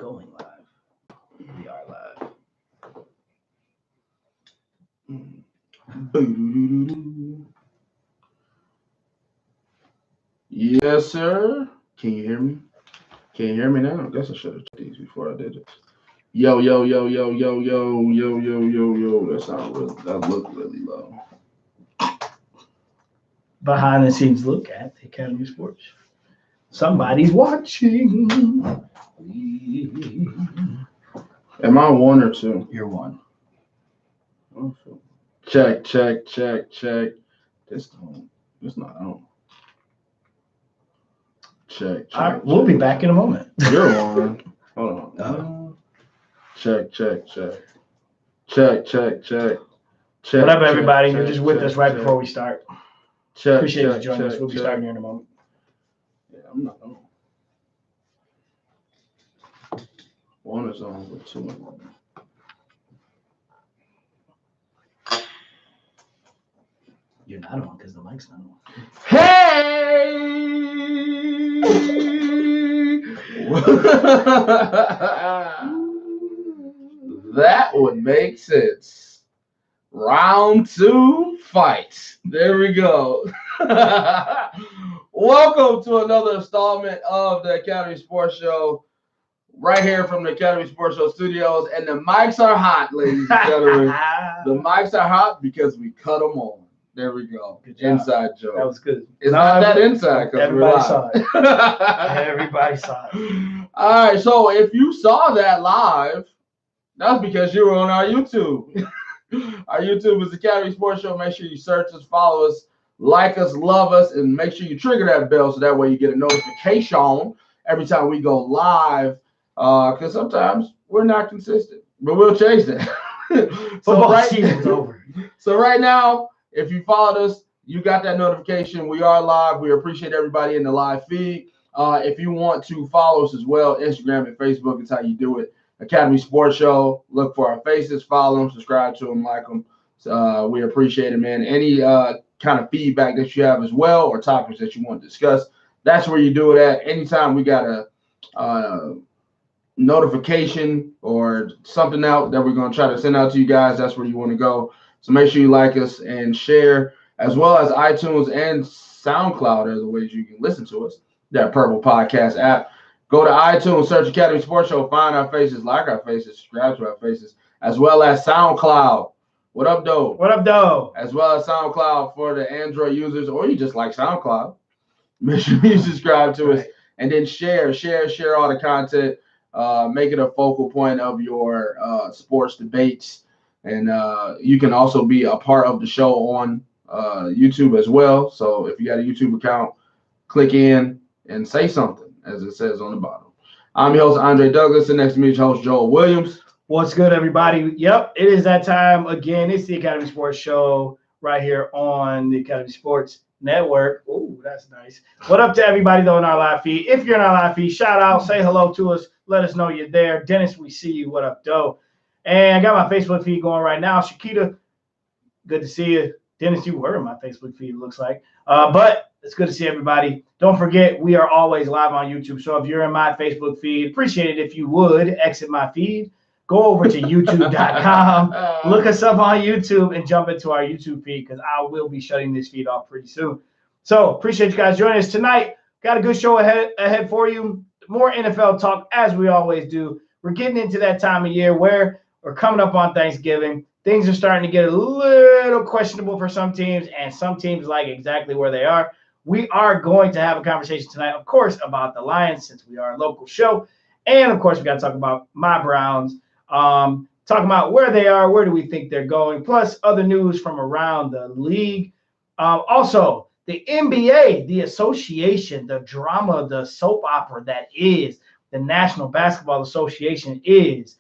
going live. We are live. Yes, sir. Can you hear me? Can you hear me now? I guess I should have checked these before I did it. Yo, yo, yo, yo, yo, yo, yo, yo, yo, yo. That looked really low. Behind the scenes look at the Academy Sports. Somebody's watching. Am I one or two? You're one. Check. This not on. Check. All right, we'll be back in a moment. You're one. Hold on. Check. What up, everybody? You're just with us right before we start. Appreciate you joining us. We'll be starting here in a moment. Yeah, I'm not on. One is on with two in one. You're not on because the mic's not on. Hey! That would make sense. Round 2 fight. There we go. Welcome to another installment of the Academy Sports Show. Right here from the Academy Sports Show studios. And the mics are hot, ladies and gentlemen. The mics are hot because we cut them on. There we go. Inside joke. That was good. It's not that inside because we're live. Saw it. Everybody saw it. All right, so if you saw that live, that's because you were on our YouTube. Our YouTube is Academy Sports Show. Make sure you search us, follow us, like us, love us, and make sure you trigger that bell so that way you get a notification every time we go live. Because sometimes we're not consistent, but we'll change that. Football season's over. So right now, if you followed us, you got that notification. We are live. We appreciate everybody in the live feed. If you want to follow us as well, Instagram and Facebook is how you do it. Academy Sports Show. Look for our faces, follow them, subscribe to them, like them. We appreciate it, man. Any kind of feedback that you have as well or topics that you want to discuss, that's where you do it at. Anytime we got a notification or something out that we're going to try to send out to you guys, that's where you want to go. So make sure you like us and share, as well as iTunes and SoundCloud are the ways you can listen to us, that Purple Podcast app. Go to iTunes, search Academy Sports Show, find our faces, like our faces, subscribe to our faces, as well as SoundCloud. What up, though? What up, though? As well as SoundCloud for the Android users, or you just like SoundCloud. Make sure you subscribe to us and then share all the content. Make it a focal point of your sports debates. And you can also be a part of the show on YouTube as well. So if you got a YouTube account, click in and say something, as it says on the bottom. I'm your host, Andre Douglas, and next to me is your host, Joel Williams. What's good, everybody? Yep, it is that time again. It's the Academy Sports Show right here on the Academy Sports Network. Oh, that's nice. What up to everybody, though, in our live feed? If you're in our live feed, shout out, say hello to us. Let us know you're there. Dennis, we see you. What up, though? And I got my Facebook feed going right now. Shakita, good to see you. Dennis, you were in my Facebook feed, it looks like. But it's good to see everybody. Don't forget, we are always live on YouTube. So if you're in my Facebook feed, appreciate it if you would exit my feed. Go over to youtube.com, look us up on YouTube, and jump into our YouTube feed because I will be shutting this feed off pretty soon. So appreciate you guys joining us tonight. Got a good show ahead for you. More NFL talk, as we always do. We're getting into that time of year where we're coming up on Thanksgiving. Things are starting to get a little questionable for some teams, and some teams like exactly where they are. We are going to have a conversation tonight, of course, about the Lions, since we are a local show. And, of course, we got to talk about my Browns, talking about where they are, where do we think they're going, plus other news from around the league. Also, the NBA, the association, the drama, the soap opera that is the National Basketball Association is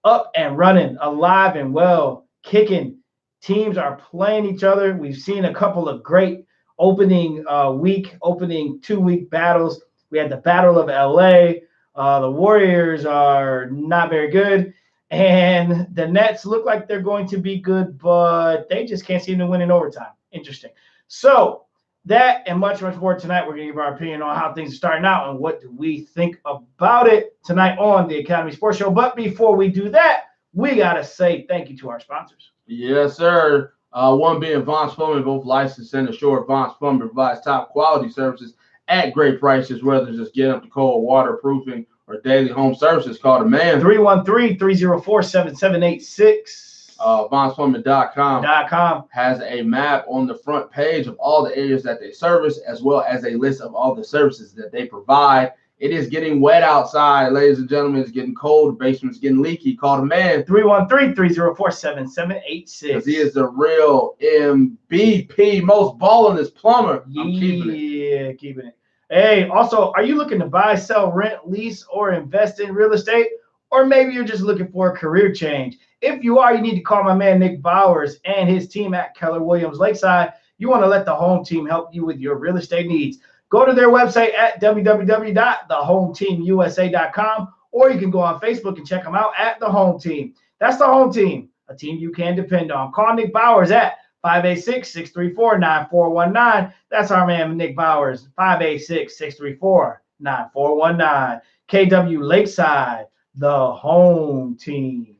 up and running, alive and well, kicking. Teams are playing each other. We've seen a couple of great opening 2-week battles. We had the Battle of LA. The Warriors are not very good. And the Nets look like they're going to be good, but they just can't seem to win in overtime. Interesting. So That and much, much more tonight. We're going to give our opinion on how things are starting out and what do we think about it tonight on the Academy Sports Show. But before we do that, we got to say thank you to our sponsors. Yes, sir. One being Vaughn's Plumbing, both licensed and assured. Vaughn's Plumbing provides top quality services at great prices, whether it's just getting up to cold, waterproofing, or daily home services. Call the man. 313-304-7786. VaughnsPlumbing.com has a map on the front page of all the areas that they service, as well as a list of all the services that they provide. It is getting wet outside, ladies and gentlemen. It's getting cold. The basement's getting leaky. Call the man. 313-304-7786. He is the real MVP, most ballingest plumber. I'm keeping it. Hey, also, are you looking to buy, sell, rent, lease, or invest in real estate? Or maybe you're just looking for a career change. If you are, you need to call my man Nick Bowers and his team at Keller Williams Lakeside. You want to let the home team help you with your real estate needs. Go to their website at www.thehometeamusa.com, or you can go on Facebook and check them out at The Home Team. That's The Home Team, a team you can depend on. Call Nick Bowers at 586-634-9419. That's our man Nick Bowers, 586-634-9419. KW Lakeside, The Home Team.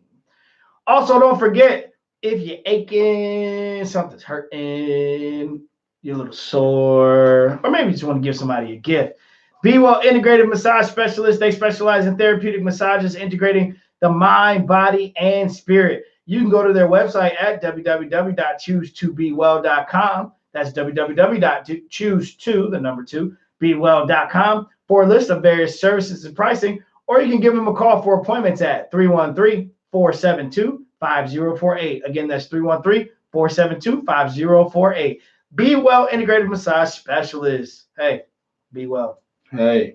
Also, don't forget, if you're aching, something's hurting, you're a little sore, or maybe you just want to give somebody a gift, Be Well Integrated Massage Specialists. They specialize in therapeutic massages, integrating the mind, body, and spirit. You can go to their website at www.choose2bewell.com. That's www.choose2bewell.com for a list of various services and pricing, or you can give them a call for appointments at 313-472-5048. Again, that's 313-472-5048. Be Well Integrated Massage Specialist. Hey, be well. Hey.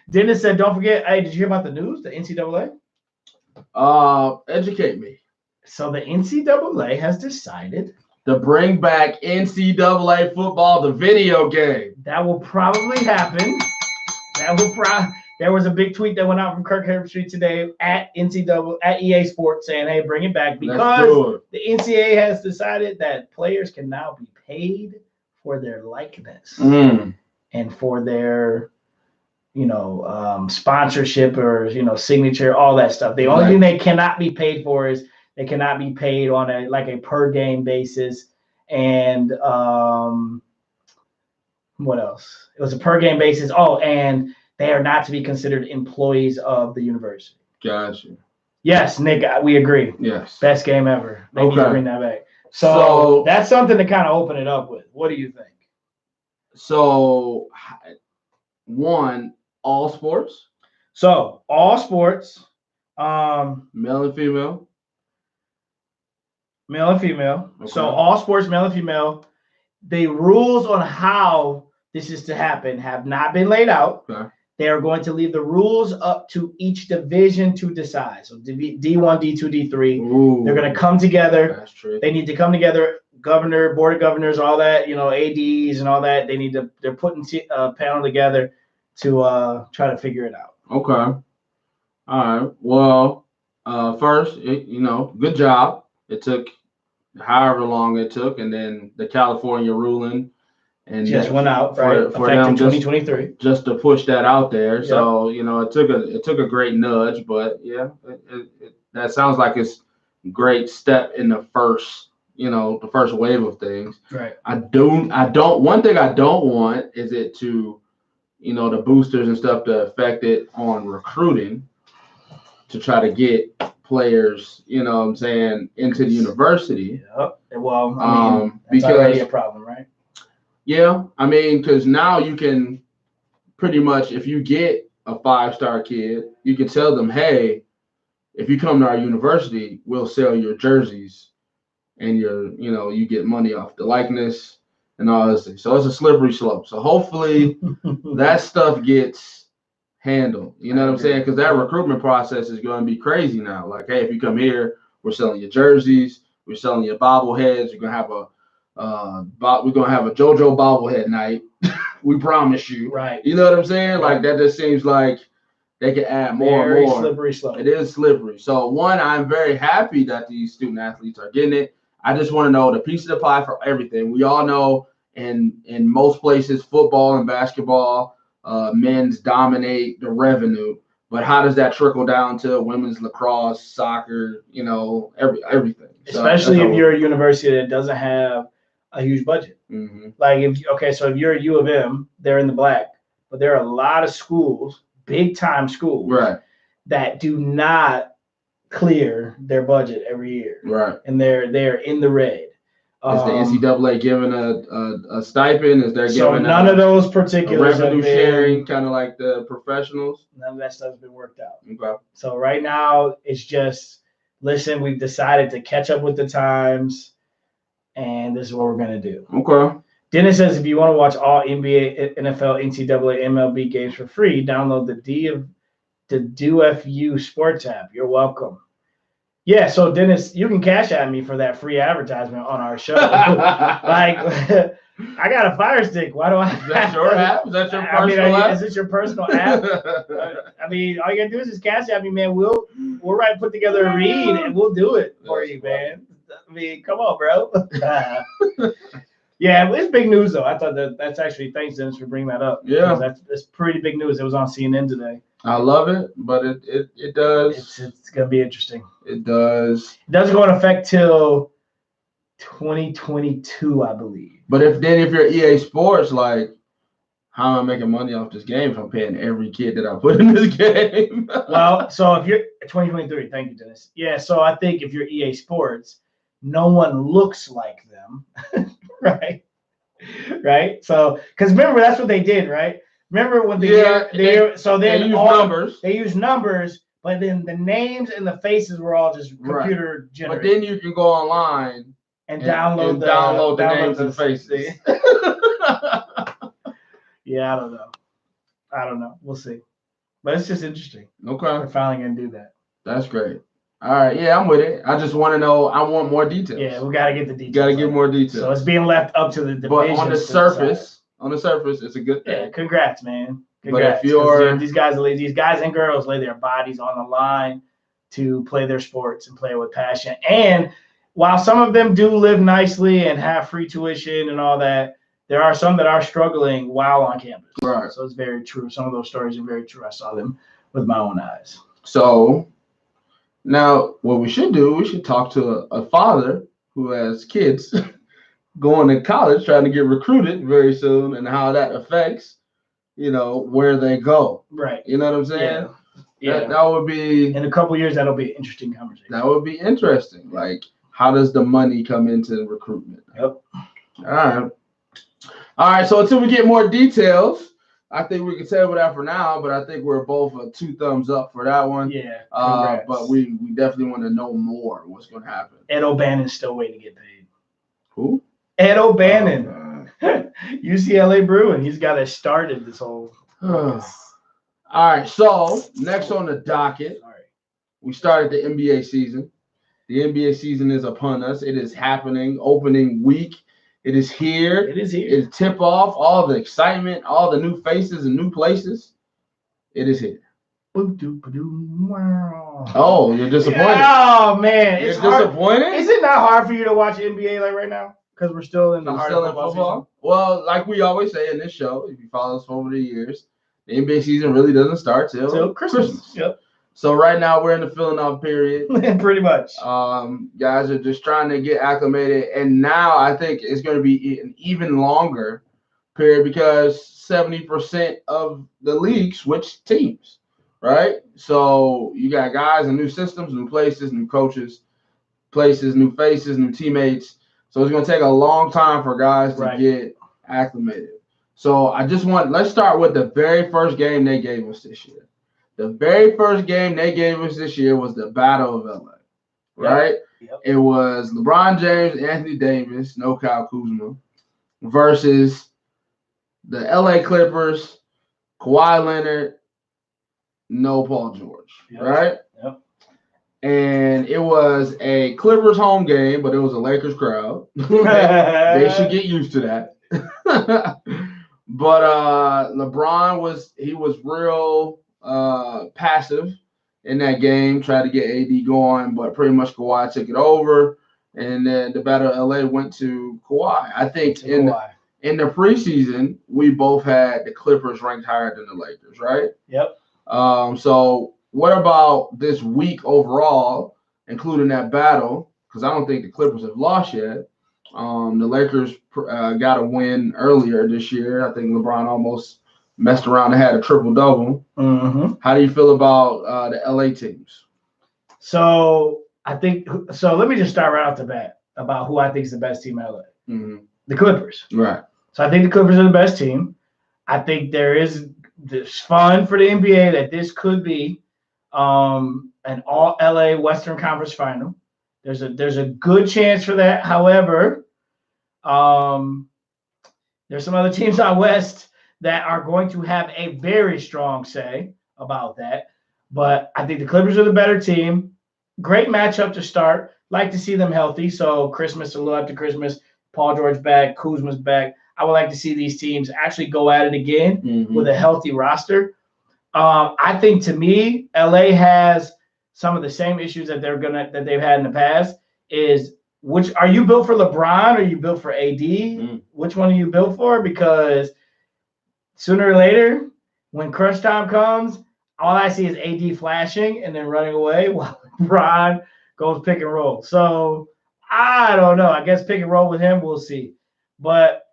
Dennis said, don't forget, hey, did you hear about the news, the NCAA? Educate me. So the NCAA has decided to bring back NCAA football, the video game. That will probably happen. There was a big tweet that went out from Kirk Herbstreit today at EA Sports saying, hey, bring it back, because the NCAA has decided that players can now be paid for their likeness and for their, sponsorship or, signature, all that stuff. The only thing they cannot be paid for is they cannot be paid on a per game basis. And what else? It was a per game basis. Oh, and they are not to be considered employees of the university. Gotcha. Yes, Nick, we agree. Yes. Best game ever. They need to bring that back. So that's something to kind of open it up with. What do you think? So, one, all sports. So all sports. Male and female. Male and female. Okay. So all sports, male and female. The rules on how this is to happen have not been laid out. Okay. They are going to leave the rules up to each division to decide. So D1, D2, D3. Ooh, they're going to come together. That's true. They need to come together. Governor, board of governors, all that, ADs and all that. They're putting a panel together to try to figure it out. Okay. All right. Well, first, good job. It took however long it took, and then the California ruling. And just went out for them 2023. Just to push that out there. Yep. So, it took a great nudge, but yeah, that sounds like it's a great step in the first wave of things. Right. One thing I don't want is it to, the boosters and stuff to affect it on recruiting to try to get players, into the university. Yep. Well, that's because already a problem, right? Yeah, because now you can pretty much, if you get a 5-star kid, you can tell them, hey, if you come to our university, we'll sell your jerseys and you get money off the likeness and all this thing. So it's a slippery slope. So hopefully that stuff gets handled. You know what I'm saying? Because that recruitment process is going to be crazy now. Like, hey, if you come here, we're selling your jerseys, we're selling your bobbleheads, you're going to have a JoJo bobblehead night. We promise you. Right. You know what I'm saying? Right. Like that just seems like they can add more and more. Slippery slope. It is slippery. So one, I'm very happy that these student athletes are getting it. I just want to know the piece of the pie for everything. We all know in most places, football and basketball, men's dominate the revenue. But how does that trickle down to women's lacrosse, soccer, everything? Especially if you're a university that doesn't have a huge budget. Mm-hmm. Like so if you're a U of M, they're in the black, but there are a lot of schools, big time schools, right, that do not clear their budget every year. Right. And they're in the red. Is the NCAA giving a stipend? Is there giving none of those particulars revenue sharing, kind of like the professionals? None of that stuff's been worked out. Okay. So right now it's just, listen, we've decided to catch up with the times, and this is what we're gonna do. Okay. Dennis says if you want to watch all NBA, NFL, NCAA, MLB games for free, download the DoFU Sports app. You're welcome. Yeah, so Dennis, you can cash at me for that free advertisement on our show. Like, I got a Fire Stick. Why do I? Is that your app? Is that your personal app? Is it your personal app? I mean, all you gotta do is just cash at me, man. We'll put together a read and we'll do it for you, man. I mean, come on, bro. Yeah, it's big news though. I thought that's actually, thanks Dennis for bringing that up. Yeah, that's pretty big news. It was on CNN today. I love it, but it does. It's gonna be interesting. It does. It doesn't go into effect till 2022, I believe. But if you're EA Sports, like, how am I making money off this game if I'm paying every kid that I put in this game? Well, so if you're 2023, thank you, Dennis. Yeah, so I think if you're EA Sports, no one looks like them, right? Right. So, because remember, that's what they did, right? Remember when they use numbers. They use numbers, but then the names and the faces were all just computer generated. But then you can go online and download the names and faces. Yeah, I don't know. We'll see. But it's just interesting. Okay. We're finally gonna do that. That's great. All right. Yeah, I'm with it. I just want to know. I want more details. Yeah, we gotta get the details. Got to get more details. So it's being left up to the division. But on the surface, it's a good thing. Yeah, congrats, man. Congrats. But if you're these guys and girls lay their bodies on the line to play their sports and play with passion. And while some of them do live nicely and have free tuition and all that, there are some that are struggling while on campus. Right. So it's very true. Some of those stories are very true. I saw them with my own eyes. So now what we should do, we should talk to a father who has kids going to college, trying to get recruited very soon, and how that affects, where they go. Right. You know what I'm saying? Yeah. That would be, in a couple of years, that'll be an interesting conversation. That would be interesting. Like, how does the money come into recruitment? Yep. All right. So until we get more details, I think we can table that for now, but I think we're both 2 thumbs up for that one. Yeah. But we definitely want to know more what's going to happen. Ed O'Bannon's still waiting to get paid. Who? Ed O'Bannon. UCLA Bruin. He's got it started this whole. All right. So next on the docket, we started the NBA season. The NBA season is upon us. It is happening. Opening week. It is here. It is here. It is tip off. All the excitement, all the new faces and new places. It is here. Oh, you're disappointed. Oh man, it's disappointed. Is it not hard for you to watch NBA like right now? Because we're still in the heart of football. Well, like we always say in this show, if you follow us for over the years, the NBA season really doesn't start till Christmas. Yep. So right now we're in the filling off period. Pretty much. Guys are just trying to get acclimated, and now I think it's going to be an even longer period because 70% of the league switched teams, right? So you got guys and new systems, new places, new coaches, places, new faces, new teammates. So it's going to take a long time for guys to get acclimated. So let's start with the very first game they gave us this year. The very first game they gave us this year was the Battle of LA, right? Yep. It was LeBron James, Anthony Davis, no Kyle Kuzma, versus the LA Clippers, Kawhi Leonard, no Paul George, right? Yep. And it was a Clippers home game, but it was a Lakers crowd. They should get used to that. But LeBron was real passive in that game, tried to get AD going, but pretty much Kawhi took it over. and then the Battle of LA went to Kawhi. I think To Kawhi. in the preseason, we both had the Clippers ranked higher than the Lakers, right? Yep. So what about this week overall, including that battle? Because I don't think the Clippers have lost yet. The Lakers got a win earlier this year. I think LeBron almost messed around and had a triple-double. Mm-hmm. How do you feel about the LA teams? So let me just start right off the bat about who I think is the best team in LA. Mm-hmm. The Clippers. Right. So I think the Clippers are the best team. I think there is this fun for the NBA that this could be an all LA Western Conference final. There's a good chance for that. However, there's some other teams out west that are going to have a very strong say about that. But I think the Clippers are the better team. Great matchup to start. Like to see them healthy. So Christmas, a little after Christmas, Paul George back, Kuzma's back. I would like to see these teams actually go at it again with a healthy roster. I think, to me, LA has some of the same issues that they've had in the past. Which are you built for LeBron or are you built for AD? Which one are you built for? Because sooner or later, when crunch time comes, all I see is AD flashing and then running away while LeBron goes pick and roll. So I don't know. I guess pick and roll with him, we'll see. But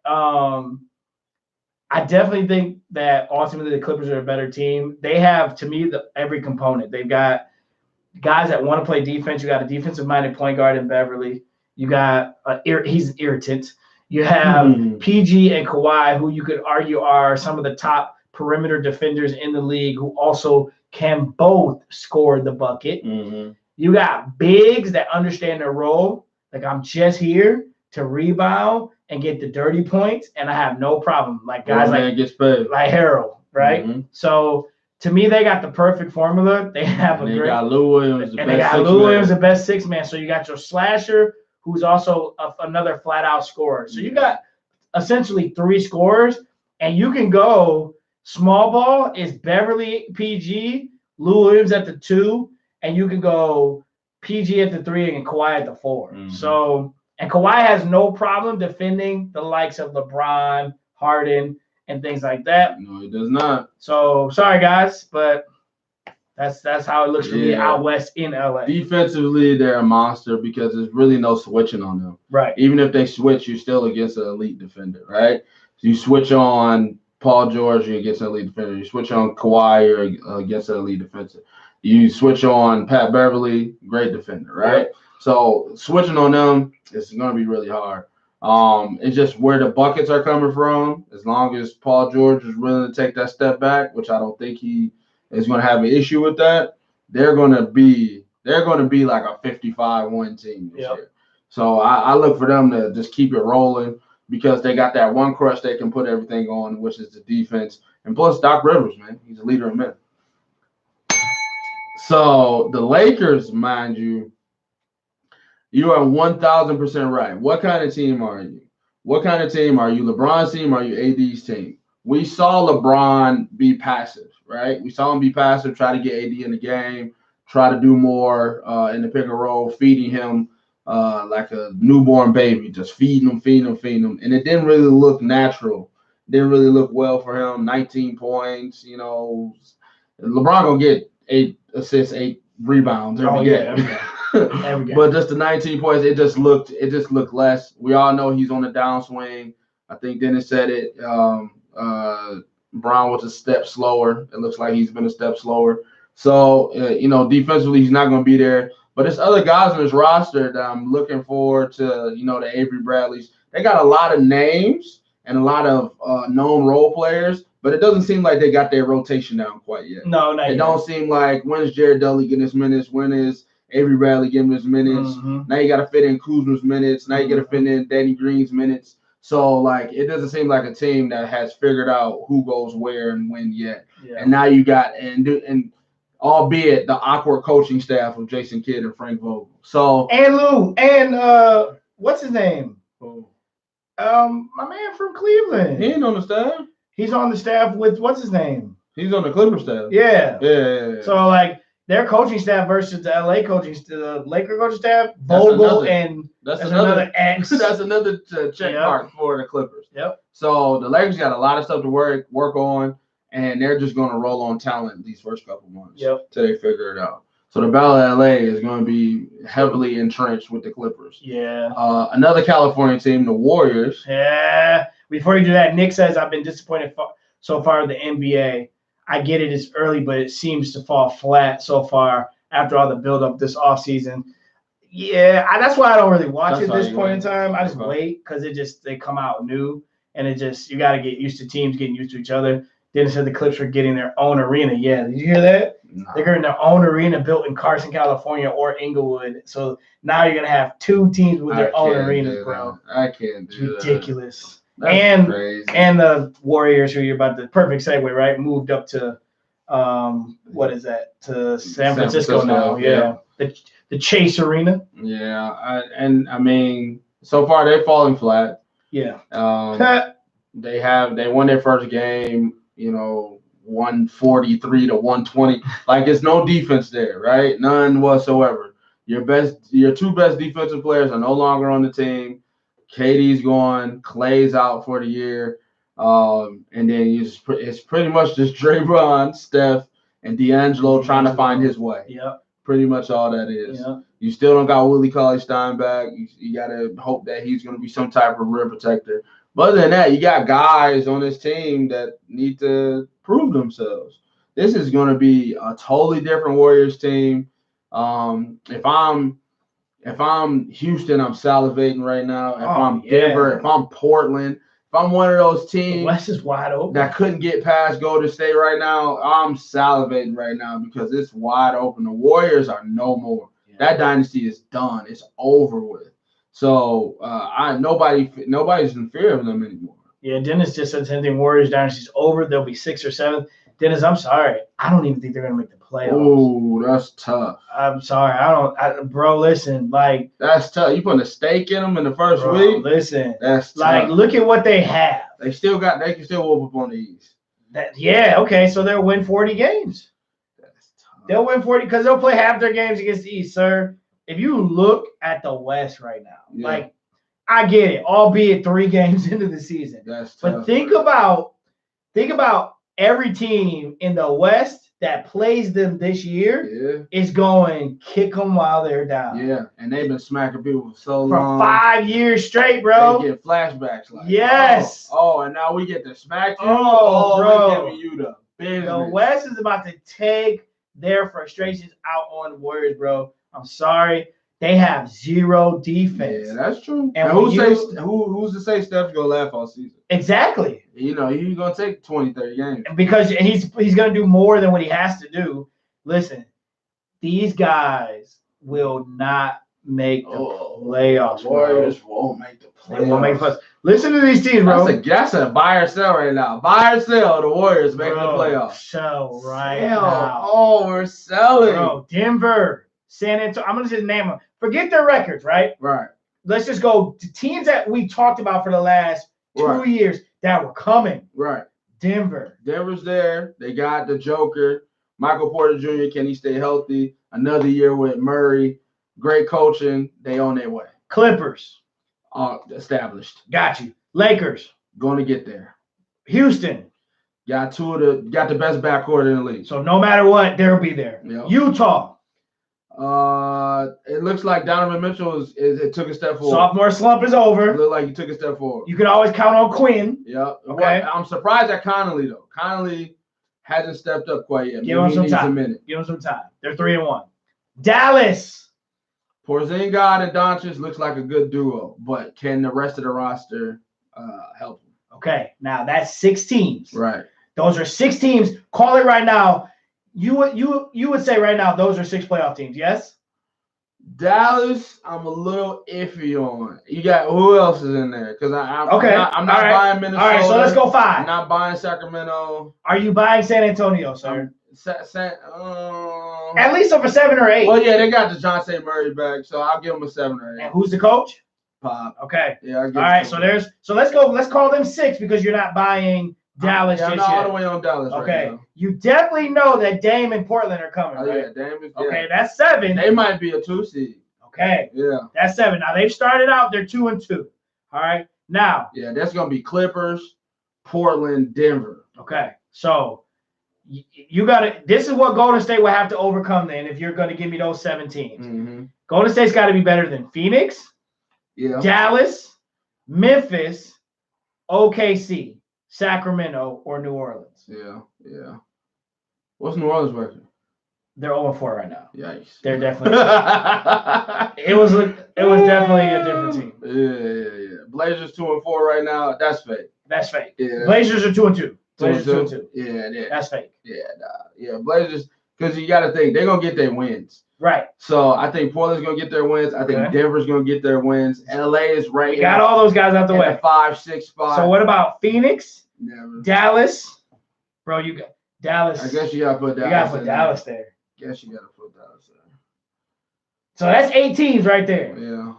I definitely think that ultimately the Clippers are a better team. They have, to me, every component. They've got guys that want to play defense. You got a defensive-minded point guard in Beverly. You got he's an irritant. You have PG and Kawhi, who you could argue are some of the top perimeter defenders in the league, who also can both score the bucket. You got bigs that understand their role. Like, I'm just here to rebound and get the dirty points, and I have no problem. Like guys like Harold, right? So to me, they got the perfect formula. They have got Lou Williams, the best six man. So you got your slasher, who's also another flat out scorer. So you got essentially three scorers, and you can go small ball is Beverly, PG, Lou Williams at the 2, and you can go PG at the 3 and Kawhi at the 4. So, and Kawhi has no problem defending the likes of LeBron, Harden, and things like that. No, he does not. So sorry guys, but that's how it looks for me out west in LA. Defensively, they're a monster because there's really no switching on them. Right. Even if they switch, you're still against an elite defender, right? So you switch on Paul George, you're against an elite defender. You switch on Kawhi, you're against an elite defender. You switch on Pat Beverly, great defender, right? Yep. So switching on them is going to be really hard. It's just where the buckets are coming from. As long as Paul George is willing to take that step back, which I don't think he is going to have an issue with that, they're going to be like a 55-win team this year. So I look for them to just keep it rolling because they got that one crutch they can put everything on, which is the defense. And plus Doc Rivers, man, he's a leader of men. So the Lakers, mind you, you are 1,000% right. What kind of team are you? What kind of team are you? LeBron's team? Or are you AD's team? We saw LeBron be passive, right? We saw him be passive, try to get AD in the game, try to do more in the pick and roll, feeding him like a newborn baby, just feeding him. And it didn't really look natural. Didn't really look well for him. 19 points, you know. LeBron gonna get 8 assists, 8 rebounds every game. Every game. But just the 19 points, it just looked less. We all know he's on the downswing. I think Dennis said it. Brown was a step slower. It looks like he's been a step slower. So, defensively, he's not going to be there. But there's other guys on his roster that I'm looking forward to, the Avery Bradleys. They got a lot of names and a lot of known role players, but it doesn't seem like they got their rotation down quite yet. No, not yet. It don't seem like, when is Jared Dudley getting his minutes? When is Avery Bradley getting his minutes? Now you got to fit in Kuzma's minutes. Now you got to fit in Danny Green's minutes. So, it doesn't seem like a team that has figured out who goes where and when yet. Yeah. And now you got and albeit the awkward coaching staff of Jason Kidd and Frank Vogel. So and Lou and what's his name? My man from Cleveland. He ain't on the staff. He's on the staff with what's his name? He's on the Clipper staff. Yeah. Yeah. So their coaching staff versus the LA the Laker coaching staff, Vogel and that's another X. That's another check mark for the Clippers. Yep. So the Lakers got a lot of stuff to work on, and they're just going to roll on talent these first couple months till they figure it out. So the Battle of LA is going to be heavily entrenched with the Clippers. Yeah. Another California team, the Warriors. Yeah. Before you do that, Nick says, I've been disappointed so far in the NBA. I get it, it's early, but it seems to fall flat so far after all the buildup this offseason. Yeah, that's why I don't really watch it at this point in time. I just wait because they come out new, and you got to get used to teams getting used to each other. Dennis said the Clips are getting their own arena. Yeah, did you hear that? No. They're getting their own arena built in Carson, California, or Inglewood. So now you're gonna have two teams with their own arenas, bro. I can't do that. Ridiculous. That's crazy. And the Warriors, who you're about the perfect segue, right? Moved up to what is that? To San Francisco now. Yeah. The Chase Arena. Yeah, I mean, so far they're falling flat. Yeah. They won their first game, 143 to 120. Like, it's no defense there, right? None whatsoever. Your two best defensive players are no longer on the team. KD's gone, Clay's out for the year, and then it's pretty much just Draymond, Steph, and D'Angelo trying to find his way. Yep. Pretty much all that is. Yep. You still don't got Willie Cauley-Stein back. You got to hope that he's going to be some type of rim protector. But other than that, you got guys on this team that need to prove themselves. This is going to be a totally different Warriors team. If I'm Houston, I'm salivating right now. If I'm Denver, if I'm Portland, if I'm one of those teams the West is wide open that couldn't get past Golden State right now, I'm salivating right now because it's wide open. The Warriors are no more. Yeah. That dynasty is done. It's over with. So nobody's in fear of them anymore. Yeah, Dennis just said the same thing. Warriors dynasty's over. They'll be 6th or 7th. Dennis, I'm sorry. I don't even think they're gonna make the playoffs. Oh, that's tough. I'm sorry. Bro, listen, like that's tough. You putting a stake in them in the first week? Listen, that's tough. Like, look at what they have. They can still whoop up on the East. Okay, so they'll win 40 games. That's tough. They'll win 40 because they'll play half their games against the East, sir. If you look at the West right now, like I get it, albeit 3 games into the season. That's tough. But think about every team in the West that plays them this year is going kick them while they're down. Yeah, and they've been smacking people for so long. For 5 years straight, bro. They get flashbacks. Like, yes. Oh, and now we get to smack you. Oh, bro. We're giving you the business. The West is about to take their frustrations out on the Warriors, bro. I'm sorry. They have 0 defense. Yeah, that's true. And who's to say Steph's gonna laugh all season? Exactly. He's gonna take 20, 30 games. Because he's gonna do more than what he has to do. Listen, these guys will not make the playoffs. Warriors won't make the playoffs. They won't make the playoffs. Listen to these teams, bro. That's a buy or sell right now. Buy or sell. The Warriors making the playoffs. Sell now. Oh, we're selling. Bro, Denver, San Antonio. I'm gonna just name them. Forget their records, right? Right. Let's just go to teams that we talked about for the last 2 years that were coming. Right. Denver's there. They got the Joker, Michael Porter Jr. Can he stay healthy? Another year with Murray. Great coaching. They on their way. Clippers. Established. Got you. Lakers. Going to get there. Houston. Got the best backcourt in the league. So no matter what, they'll be there. Yep. Utah. It looks like Donovan Mitchell it took a step forward. Sophomore slump is over. It looked like he took a step forward. You can always count on Quinn. Yep. Okay. I'm surprised at Connolly though. Connolly hasn't stepped up quite yet. Give him some time. Give him some time. They're 3-1. Dallas. Porzingis and Doncic looks like a good duo, but can the rest of the roster help them? Okay. Now that's 6 teams. Right. Those are 6 teams. Call it right now. You would say right now those are 6 playoff teams, yes? Dallas, I'm a little iffy on. You got who else is in there? Because I'm not buying Minnesota. All right, so let's go 5. I'm not buying Sacramento. Are you buying San Antonio, sir? At least over 7 or 8. Well, yeah, they got DeJounte Murray back, so I'll give them a 7 or 8. And who's the coach? Pop. Okay. Yeah. All right, so let's go. Let's call them 6 because you're not buying Dallas I'm just not all yet. the way on Dallas Okay. right now. You definitely know that Dame and Portland are coming, Oh, right? yeah, damn it. Okay, Yeah. that's 7. They might be a 2 seed. Okay, Yeah. that's 7. Now they've started out, they're 2-2. All right. Now, Yeah, that's going to be Clippers, Portland, Denver. okay. So you got to, this is what Golden State will have to overcome then if you're going to give me those 7 teams. Mm-hmm. Golden State's got to be better than Phoenix, Yeah. Dallas, Memphis, OKC, Sacramento, or New Orleans. Yeah. Yeah. What's New Orleans record? They're 0-4 right now. Yikes. They're definitely. It was definitely a different team. Yeah. Blazers 2-4 right now. That's fake. That's fake. Yeah. Blazers are 2-2. Blazers 2-2. Yeah. That's fake. Yeah. Blazers, because you got to think they're gonna get their wins. Right. So I think Portland's gonna get their wins. I think Denver's gonna get their wins. LA is right. We got all those guys out the in way. the 5-6 spot. So what about Phoenix? Never. Dallas? Bro, you got Dallas. I guess you gotta put Dallas. You gotta put in Dallas there. Guess you gotta put Dallas there. So that's 8 teams right there. Yeah.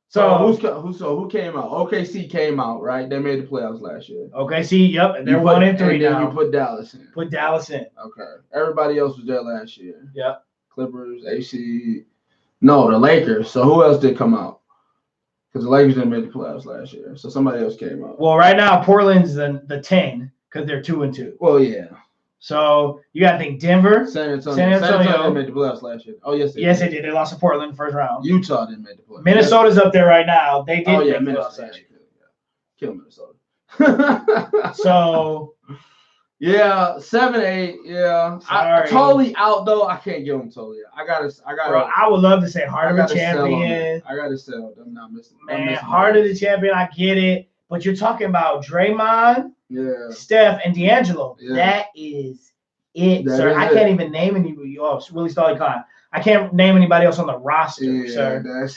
So who came out? OKC came out, right? They made the playoffs last year. OKC, yep, and they're You put- 1-3 and then now. you put Dallas in. Put Dallas in. Okay. Everybody else was there last year. Yep. Clippers, AC. No, the Lakers. So who else did come out? Because the Lakers didn't make the playoffs last year. So somebody else came out. Well, right now Portland's the 10 because they're 2-2. Well, yeah. So you got to think Denver. San Antonio. San Antonio didn't make the playoffs last year. Oh, yes, Yes, they did. They lost to Portland in the first round. Utah didn't make the playoffs. Minnesota's up there right now. They did Oh, yeah, make the Minnesota. playoffs last year. Kill Minnesota. So yeah, 7-8. Yeah, Sorry. totally out though. I can't give them totally out. I gotta. bro, I would love to say I heart of the gotta sell on champion. that. I gotta sell. I'm not missing. I'm Man, missing heart of those. the champion. I get it, but you're talking about Draymond, Yeah. Steph, and D'Angelo. Yeah. That is it, That sir. is I it. can't even name anybody. Oh, it's Willie Starley Khan. I can't name anybody else on the roster, Yeah, sir.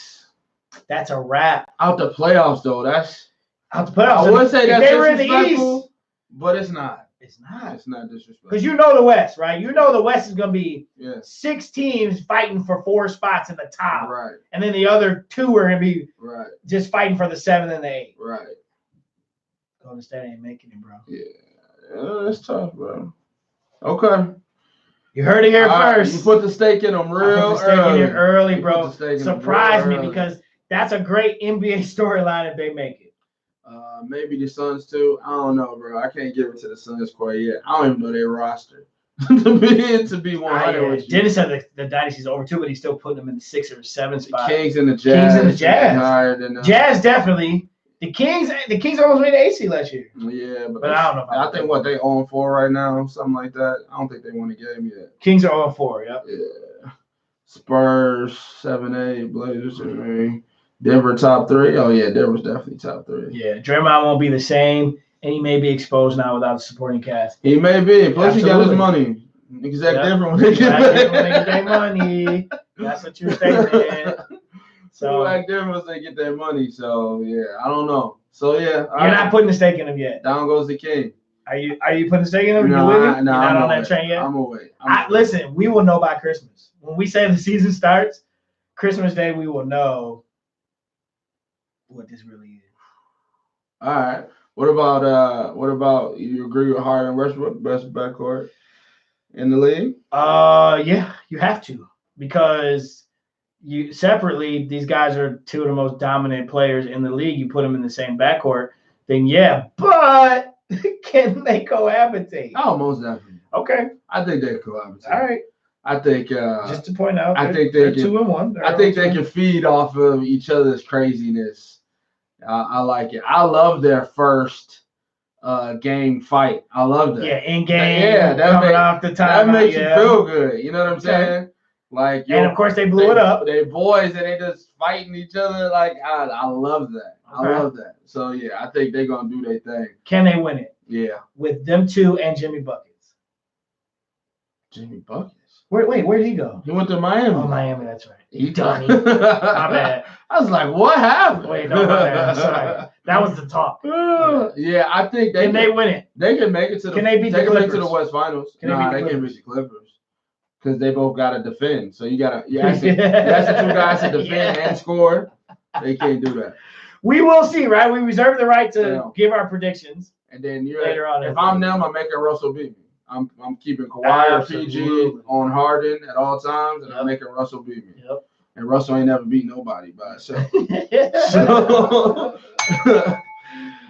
That's a wrap. out the playoffs though. That's. Out the playoffs. I would say If that's they were in the disrespectful, East, but it's not. it's not. It's not disrespectful. Because you know the West, right? You know the West is going to be Yeah. 6 teams fighting for 4 spots in the top. Right. And then the other 2 are going to be Right. just fighting for the 7 and the 8. Right. Golden State ain't making it, bro. Yeah, that's tough, bro. Okay. You heard it here All right, first. you put the stake in them I real put the stake in here early, You bro. put the stake in them Surprise real me early. because that's a great NBA storyline if they make it. Maybe the Suns too. I don't know, bro. I can't give it to the Suns quite yet. I don't even know their roster to be 100 with you. Dennis said the dynasty's over too, but he's still putting them in the 6 or 7 The spot. Kings and the Jazz. Kings and the Jazz. Higher than them. Jazz definitely. The Kings almost made the AC last year. Yeah, But I don't know about I think what they 0-4 right now, something like that. I don't think they won a game yet. Kings are 0-4, yep. Yeah. Spurs 7-8, Blazers 7-8. Denver top 3. Oh yeah, Denver's definitely top 3. Yeah, Draymond won't be the same, and he may be exposed now without the supporting cast. He may be. Plus he got his Absolutely. money. Niggas act Yep. different when they get Black people paid. make their money. That's what you're saying. So So act different once they get their money. So yeah, I don't know. So yeah, all you're right. not putting the stake in him yet. Down goes the king. Are you putting the stake in him? No, You with me? no, You're not I'm on that away. train yet? I'm away. Listen, we will know by Christmas. When we say the season starts, Christmas Day, we will know what this really is. All right. What about you agree with Harden Westbrook, best backcourt in the league? Yeah, you have to, because you separately, these guys are 2 of the most dominant players in the league. You put them in the same backcourt, then yeah, but can they cohabitate? Oh, most definitely. Okay, I think they cohabitate. all right. I think Just to point out, I think they're they can- 2-1. I think they can feed off of each other's craziness. I like it. I love their first game fight. I love that. Yeah, in game. Yeah, that coming make- off the That time. makes you feel good. You know what I'm Okay. saying? Like, And of course, they blew it up. They boys and they just fighting each other. Like, I love that. Okay. I love that. So yeah, I think they're gonna do their thing. Can they win it Yeah. with them 2 and Jimmy Buckets? Jimmy Buckets. Wait, where'd he go? He went to Miami. Oh, Miami. That's right. He Donnie. My bad. I was like, what happened? Wait, no, my bad. Sorry. That was the talk. Yeah, I think Can they win it? They can make it to the. Can they beat the can make it to the Clippers? West Finals. Can they Nah, beat the they can't Clippers? beat the Clippers because they both got to defend. So you got to. You ask the 2 guys to defend Yeah. and score. They can't do that. We will see, right? We reserve the right to Yeah. give our predictions. And then Later on, if I'm them, I'm making Russell beat me. I'm keeping Kawhi or PG on Harden at all times, and I'm making Russell beat me. Yep. And Russell ain't never beat nobody by himself. So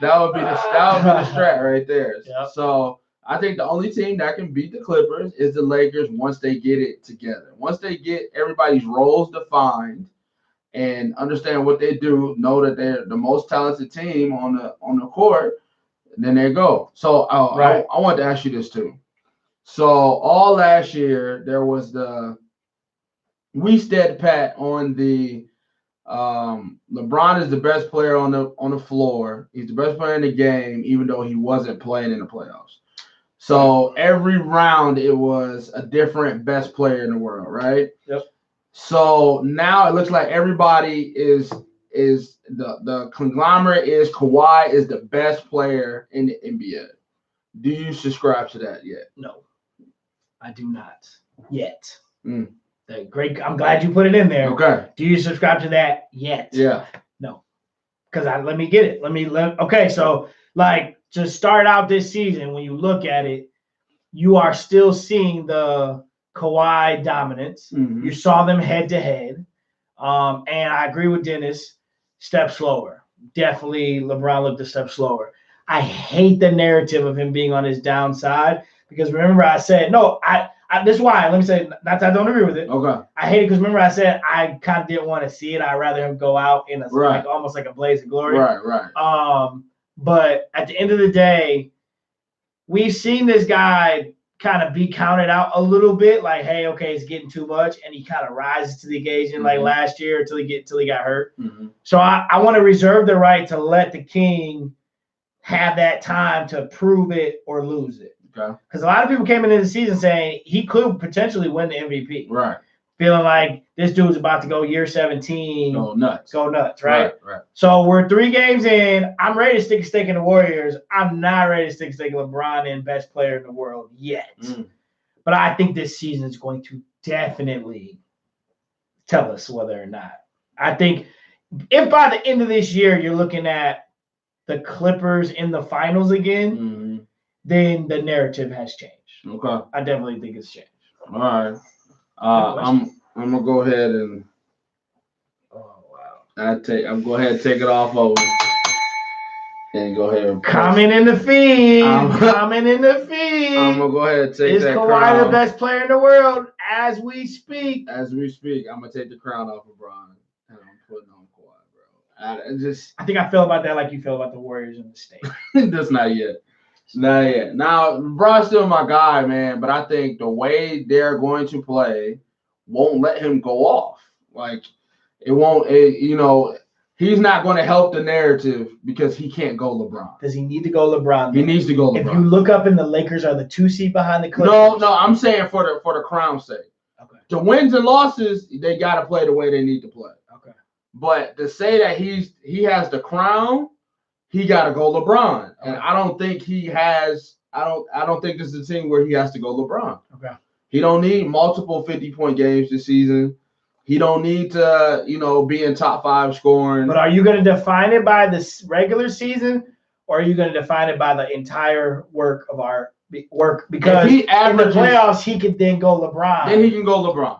that would be the strat right there. Yep. So I think the only team that can beat the Clippers is the Lakers once they get it together. Once they get everybody's roles defined and understand what they do, know that they're the most talented team on the court, then they go. So I want to ask you this too. So all last year there was we stood pat on the LeBron is the best player on the floor. He's the best player in the game, even though he wasn't playing in the playoffs. So every round it was a different best player in the world, right? Yep. So now it looks like everybody is the conglomerate is Kawhi is the best player in the NBA. Do you subscribe to that yet? No, I do not yet. Great. I'm glad you put it in there. Okay. Do you subscribe to that yet? Yeah. No. Because let me get it. Okay. So to start out this season, when you look at it, you are still seeing the Kawhi dominance. Mm-hmm. You saw them head to head. And I agree with Dennis. Step slower. Definitely LeBron looked a step slower. I hate the narrative of him being on his downside because remember I said, no, this is why. Let me say, not that I don't agree with it. Okay. I hate it because remember I said I kind of didn't want to see it. I'd rather him go out in almost like a blaze of glory. Right. But at the end of the day, we've seen this guy kind of be counted out a little bit. Like, hey, okay, it's getting too much, and he kind of rises to the occasion like last year until he got hurt. Mm-hmm. So I want to reserve the right to let the king have that time to prove it or lose it. Okay. Because a lot of people came into the season saying he could potentially win the MVP. Right. Feeling like this dude's about to go year 17. Go nuts, right? Right. So we're 3 games in. I'm ready to stick a stake in the Warriors. I'm not ready to stick a stake in LeBron and best player in the world yet. But I think this season is going to definitely tell us whether or not. I think if by the end of this year you're looking at the Clippers in the finals again, then the narrative has changed. Okay. I definitely think it's changed. All right. I'm gonna go ahead and I'm go ahead and take it off over and go ahead and comment in the feed. Comment in the feed. I'm gonna go ahead and take that crown. Is Kawhi the best player in the world as we speak? As we speak, I'm gonna take the crown off of Bron and I'm putting on Kawhi, bro. I think I feel about that like you feel about the Warriors in the state. That's not yet. Not yet. Now, Bron's still my guy, man, but I think the way they're going to play won't let him go off. Like, it won't, he's not going to help the narrative because he can't go LeBron. Does he need to go LeBron? He needs to go LeBron. If you look up and the Lakers are the 2 seed behind the Clippers. No, I'm saying for the crown's sake. Okay. The wins and losses, they got to play the way they need to play. Okay. But to say that he has the crown, he got to go LeBron. Okay. And I don't think he has. I don't think this is a team where he has to go LeBron. Okay. He don't need multiple 50-point games this season. He don't need to, be in top 5 scoring. But are you going to define it by the regular season, or are you going to define it by the entire work? Because in the playoffs, he could then go LeBron. Then he can go LeBron.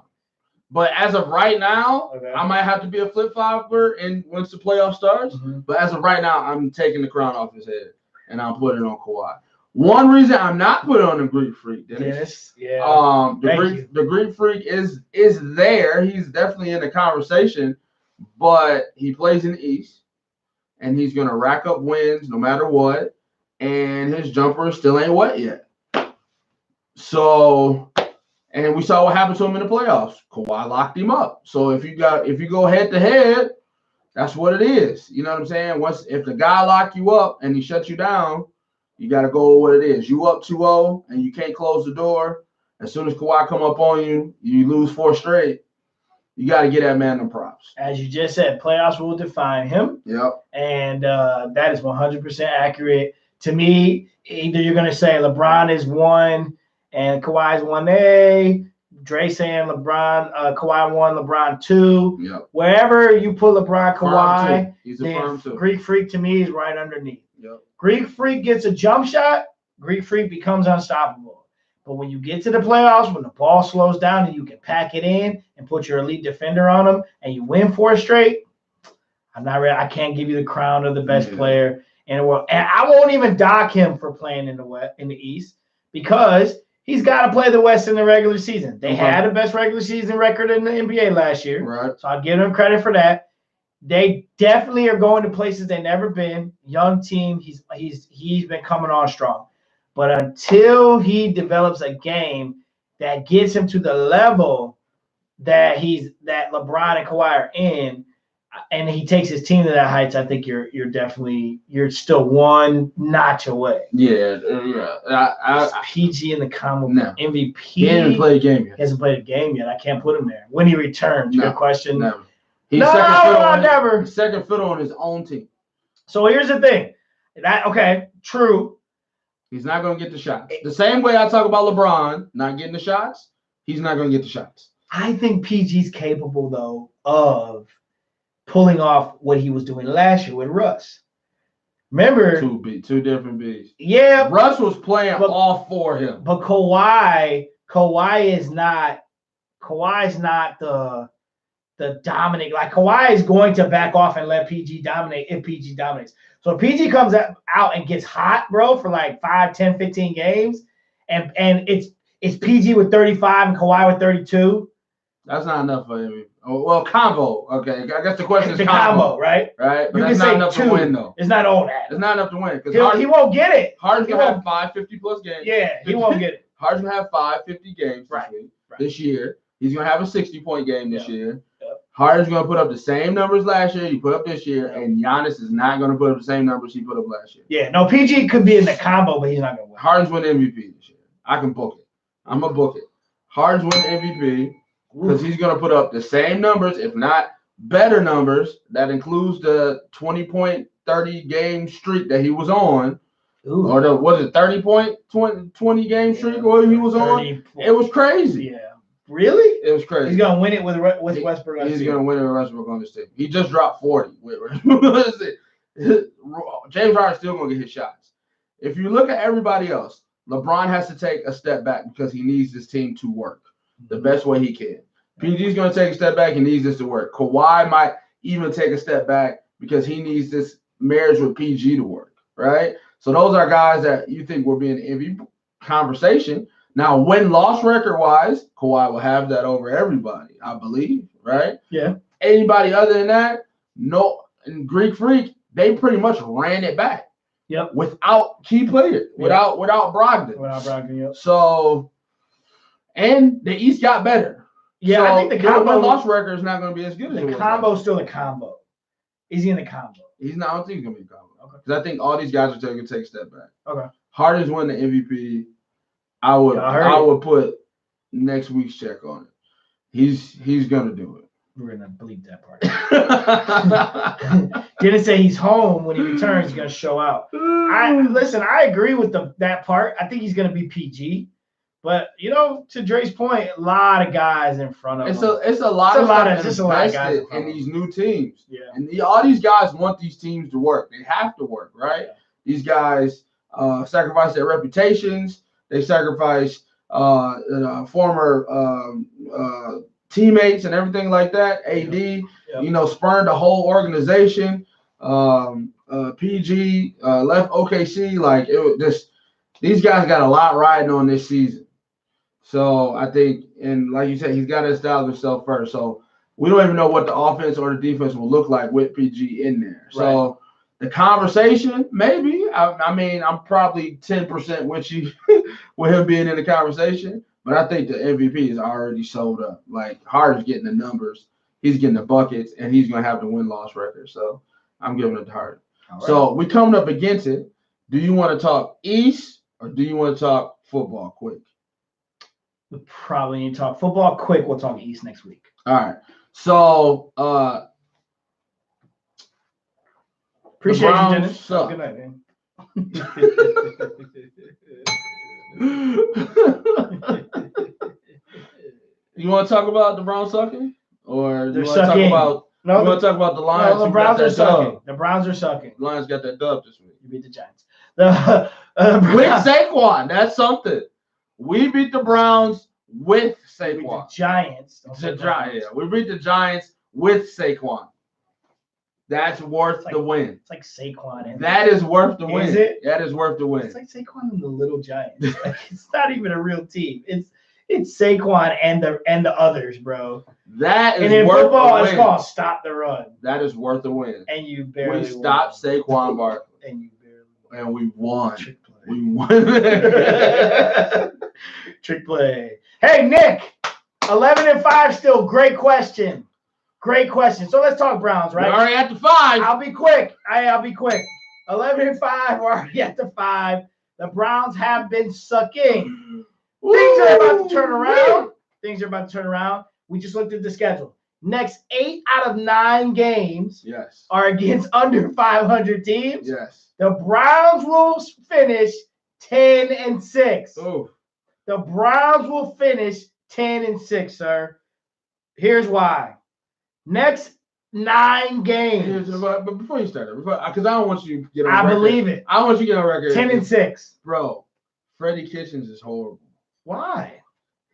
But as of right now, I might have to be a flip-flopper and once the playoff starts. Mm-hmm. But as of right now, I'm taking the crown off his head and I'm putting it on Kawhi. One reason I'm not putting on the Greek Freak, Dennis. Yeah. The Greek Freak is there. He's definitely in the conversation, but he plays in the East, and he's gonna rack up wins no matter what. And his jumper still ain't wet yet. So. And we saw what happened to him in the playoffs. Kawhi locked him up. So if you go head to head, that's what it is. You know what I'm saying? If the guy lock you up and he shuts you down, you got to go with what it is. You up 2-0 and you can't close the door. As soon as Kawhi come up on you, you lose 4 straight. You got to get that man the props. As you just said, playoffs will define him. Yep. And that is 100% accurate. To me, either you're going to say LeBron is 1 and Kawhi's 1A. Dre saying Kawhi 1, LeBron 2. Yep. Wherever you put LeBron, Kawhi, he's a firm 2. Greek Freak to me is right underneath. Yep. Greek Freak gets a jump shot, Greek Freak becomes unstoppable. But when you get to the playoffs, when the ball slows down and you can pack it in and put your elite defender on them and you win 4 straight, I'm not ready. I can't give you the crown of the best player in the world. And I won't even dock him for playing in the West, in the East, because he's got to play the West in the regular season. They had the best regular season record in the NBA last year. Right. So I'll give them credit for that. They definitely are going to places they've never been. Young team. He's been coming on strong. But until he develops a game that gets him to the level that LeBron and Kawhi are in, and he takes his team to that heights, I think you're still one notch away. Yeah. PG in the combo. No. MVP. He hasn't played a game yet. He hasn't played a game yet. I can't put him there. When he returns, good question. Never. Never. He's second fiddle on his own team. So here's the thing. True. He's not going to get the shots. The same way I talk about LeBron not getting the shots, he's not going to get the shots. I think PG's capable, though, of pulling off what he was doing last year with Russ. Remember? Two different Bs. Yeah. Russ was playing all for him. But Kawhi's not the dominant. Like, Kawhi is going to back off and let PG dominate if PG dominates. So if PG comes out and gets hot, bro, for like 5, 10, 15 games, and it's PG with 35 and Kawhi with 32. That's not enough for him. Well, combo. Okay, I guess the question is combo, right? Right, but you that's can not enough to win, though. It's not all that. It's not enough to win because he won't get it. Harden's gonna have 5 50+ games. Yeah, he won't get it. Harden's gonna have 5 50 games this year. He's gonna have a 60-point game this year. Yep. Harden's gonna put up the same numbers last year he put up this year, and Giannis is not gonna put up the same numbers he put up last year. Yeah, no, PG could be in the combo, but he's not gonna win. Harden's winning MVP this year. I can book it. I'm gonna book it. Harden's winning MVP. Because he's going to put up the same numbers, if not better numbers. That includes the 20-point, 30-game streak that he was on. Ooh. Or was it 30-point, 20 game streak or he was on? It was crazy. Yeah. Really? It was crazy. He's going to win it with Westbrook. He's going to win it with Westbrook on this team. He just dropped 40. James Harden's still going to get his shots. If you look at everybody else, LeBron has to take a step back because he needs this team to work the best way he can. PG's going to take a step back. He needs this to work. Kawhi might even take a step back because he needs this marriage with PG to work, right? So those are guys that you think will be in the MVP conversation. Now, win-loss record-wise, Kawhi will have that over everybody, I believe, right? Yeah. Anybody other than that, no. And Greek Freak, they pretty much ran it back. Yep. Without key players, without Brogdon. Without Brogdon, yep. So, and the East got better. Yeah, so I think the combo loss record is not going to be as good as the combo is still a combo. Is he in the combo? He's not. I don't think he's going to be a combo. Okay. Because I think all these guys are going to take a step back. Okay. Harden's won the MVP. I would put next week's check on it. He's going to do it. We're going to bleep that part. Didn't say he's home when he returns. He's going to show out. I agree with that part. I think he's going to be PG. But, to Dre's point, a lot of guys in front of him. It's a lot of guys in these new teams. Yeah. And all these guys want these teams to work. They have to work, right? Yeah. These guys sacrifice their reputations. They sacrifice former teammates and everything like that. AD, spurned the whole organization. PG left OKC. Like, these guys got a lot riding on this season. So I think, and like you said, he's got to establish himself first. So we don't even know what the offense or the defense will look like with PG in there. Right. So the conversation, maybe. I mean, I'm probably 10% with you with him being in the conversation. But I think the MVP is already sold up. Like, Harden's getting the numbers. He's getting the buckets, and he's going to have the win-loss record. So I'm giving it to Harden. Right. So we coming up against it. Do you want to talk East or do you want to talk football quick? We probably need to talk football quick. We'll talk East next week. All right. So appreciate you, Dennis. Good night, man. You want to talk about the Browns sucking? Or you want to talk about the Lions? No, the Browns are sucking. The Browns are sucking. The Lions got that dub this week. You beat the Giants. The With Saquon, that's something. We beat the Browns with the Saquon. Giants. The Giants. We beat the Giants with Saquon. That's worth the win. It's like Saquon. And That is worth the win. Is it? That is worth the win. It's like Saquon and the Little Giants. Like, it's not even a real team. It's Saquon and the others, bro. That is and in worth football, the it's win. called stop the run. That is worth the win. And you barely We stopped won. Saquon Barkley. And you barely won. And we won. Trick play. We won. Trick play. Hey, Nick, 11-5 still. Great question. Great question. So let's talk Browns, right? We're already at the 5. I'll be quick. I'll be quick. 11-5. We're already at the 5. The Browns have been sucking. Things are about to turn around. Things are about to turn around. We just looked at the schedule. Next 8 out of 9 games Yes. are against under 500 teams. Yes. The Browns will finish 10-6. Oh. The Browns will finish 10-6, sir. Here's why. Next 9 games. But before you start, because I don't want you to get on I record. believe it. I don't want you to get on record. 10-6. Bro, Freddie Kitchens is horrible. Why?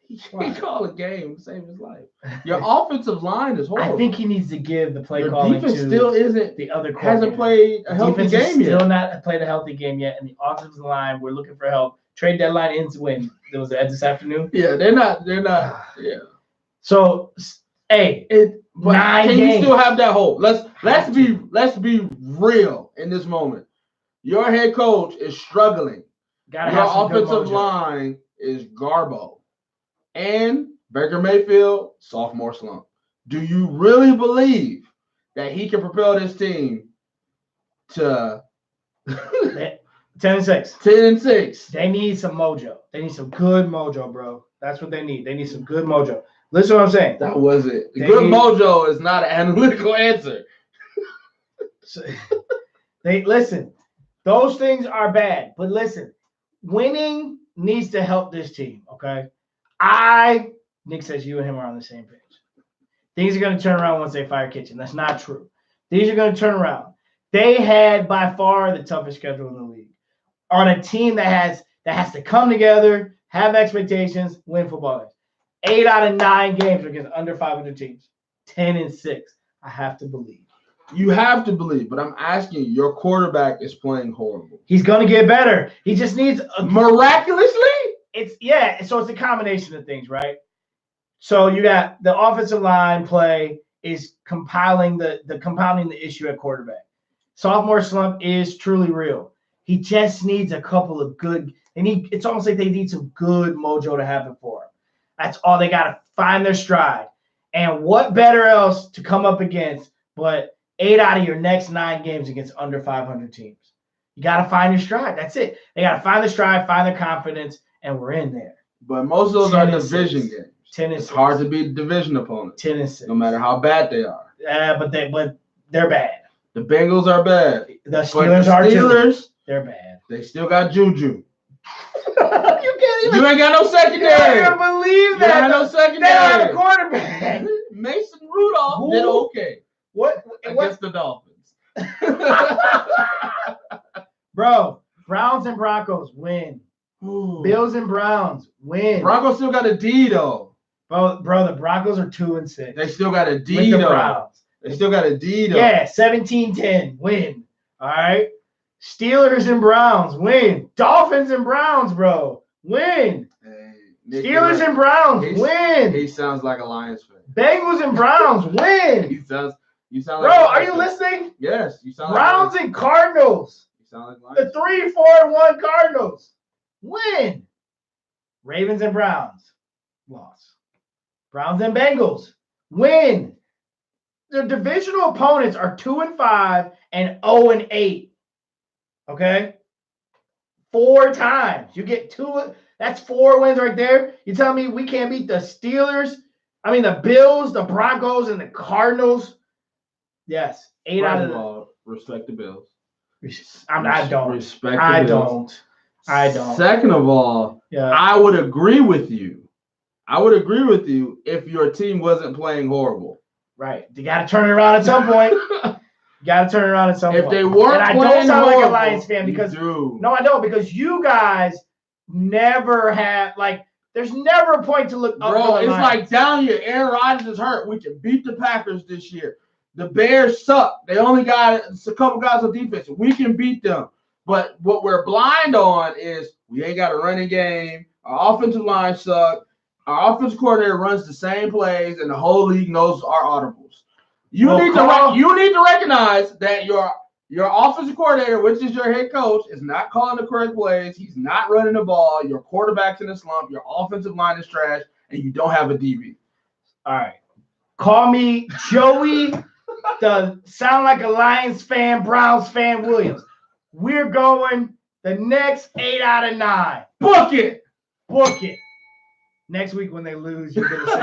He called a game to save his life. Your offensive line is horrible. I think he needs to give the play Your calling defense to still isn't. the other Hasn't coordinator. played a healthy Defense game has yet. still not played a healthy game yet, and the offensive line, we're looking for help. Trade deadline ends when? It was this afternoon? Yeah, they're not. Yeah. So, hey, But 9 can games. you still have that hope? Let's be real in this moment. Your head coach is struggling. Gotta Your have some good offensive mojo. line is garbo. And Baker Mayfield, sophomore slump. Do you really believe that he can propel this team to 10-6. 10-6? They need some mojo. They need some good mojo, bro. That's what they need. They need some good mojo. Listen to what I'm saying. That was it. They Good need- mojo is not an analytical answer. They listen. Those things are bad, but listen, winning needs to help this team. Okay, Nick says you and him are on the same page. Things are going to turn around once they fire Kitchen. That's not true. These are going to turn around. They had by far the toughest schedule in the league on a team that has to come together, have expectations, win football games. 8 out of 9 games are against under 500 teams. 10-6. I have to believe. You have to believe, but I'm asking you, your quarterback is playing horrible. He's going to get better. He just needs Miraculously? So it's a combination of things, right? So you got the offensive line play is compounding the issue at quarterback. Sophomore slump is truly real. He just needs a couple of good. It's almost like they need some good mojo to happen for him. That's all. They got to find their stride. And what better else to come up against but 8 out of your next 9 games against under 500 teams? You got to find your stride. That's it. They got to find their stride, find their confidence, and we're in there. But most of those are 10-6. division games. 10-6. It's hard to beat division opponents, 10-6. no matter how bad they are. But they're bad. The Bengals are bad. The Steelers are too. Steelers, They're bad. they still got Juju. You can't even. You ain't got no I secondary. can't believe You that. got no They don't have a secondary. quarterback. Mason Rudolph Who? did okay What? against the Dolphins. Bro, Browns and Broncos win. Ooh. Bills and Browns win. Broncos still got a D though. Bro, the Broncos are 2-6. They still got a with D the though. Browns. They still got a D though. Yeah, 17-10 win. All right. Steelers and Browns win. Dolphins and Browns, bro, win. Hey, Nick, Steelers and Browns win. He sounds like a Lions fan. Bengals and Browns win. You sound Bro, like a are Lions you fan. listening? Yes, you sound Browns like and Cardinals. you sound like The Lions. 3-4-1 Cardinals win. Ravens and Browns loss. Browns and Bengals win. The divisional opponents are 2-5 and 0-8. Okay, 4 times you get 2. That's 4 wins right there. You tell me we can't beat the Steelers? I mean the Bills, the Broncos, and the Cardinals. Yes, 8 out of First of all, respect the Bills. I don't. Respect the I Bills. don't. Second of all, Yeah. I would agree with you. I would agree with you if your team wasn't playing horrible. Right. You got to turn it around at some point. Got to turn around at some If point. they weren't and I playing don't sound like a horrible, Lions fan you because do. no, I don't, because you guys never have like. There's never a point to look up. Bro, for the it's Lions. like down here. Aaron Rodgers is hurt. We can beat the Packers this year. The Bears suck. They only got a couple guys on defense. We can beat them. But what we're blind on is we ain't got a running game. Our offensive line suck. Our offensive coordinator runs the same plays, and the whole league knows our audibles. You need to recognize that your offensive coordinator, which is your head coach, is not calling the correct plays. He's not running the ball. Your quarterback's in a slump. Your offensive line is trash, and you don't have a DB. All right. Call me Joey, the sound like a Lions fan, Browns fan, Williams. We're going the next 8 out of 9. Book it. Book it. Next week when they lose, you're gonna say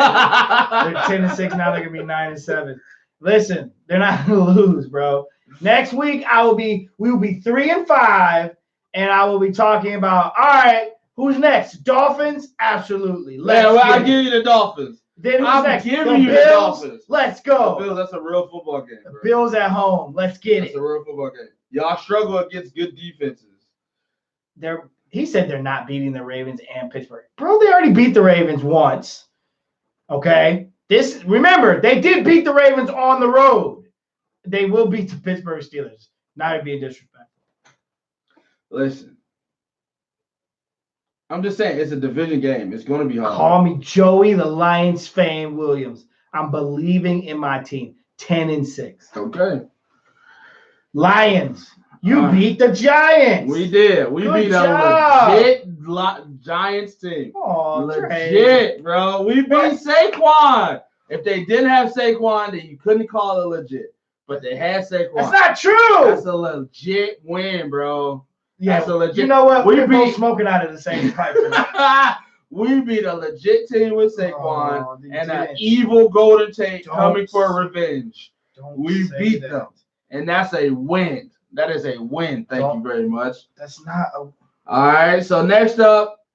they're 10-6. Now they're gonna be 9-7. Listen, they're not gonna lose, bro. Next week we will be 3-5, and I will be talking about, all right, who's next? Dolphins? Absolutely. I'll give you the Dolphins. Then who's I'm next? giving you Bills? the Dolphins. Let's go. The Bills, that's a real football game. The Bro. Bills at home. Let's get That's it. a real football game. Y'all struggle against good defenses. He said they're not beating the Ravens and Pittsburgh. Bro, they already beat the Ravens once. Okay? Remember, they did beat the Ravens on the road. They will beat the Pittsburgh Steelers. Not to be disrespectful. Listen. I'm just saying, it's a division game. It's going to be hard. Call me Joey, the Lions fan, Williams. I'm believing in my team. 10-6. Okay. Lions. You beat the Giants. We did. We beat a legit Giants team. Oh, legit, bro. We beat Saquon. If they didn't have Saquon, then you couldn't call it legit. But they had Saquon. That's not true. That's a legit win, bro. Yeah, that's a legit. You know what? We're both smoking out of the same pipe. We beat a legit team with Saquon and an evil Golden Tate coming for revenge. We beat them. And that's a win. That is a win. Thank you very much. That's not a. All right. So next up,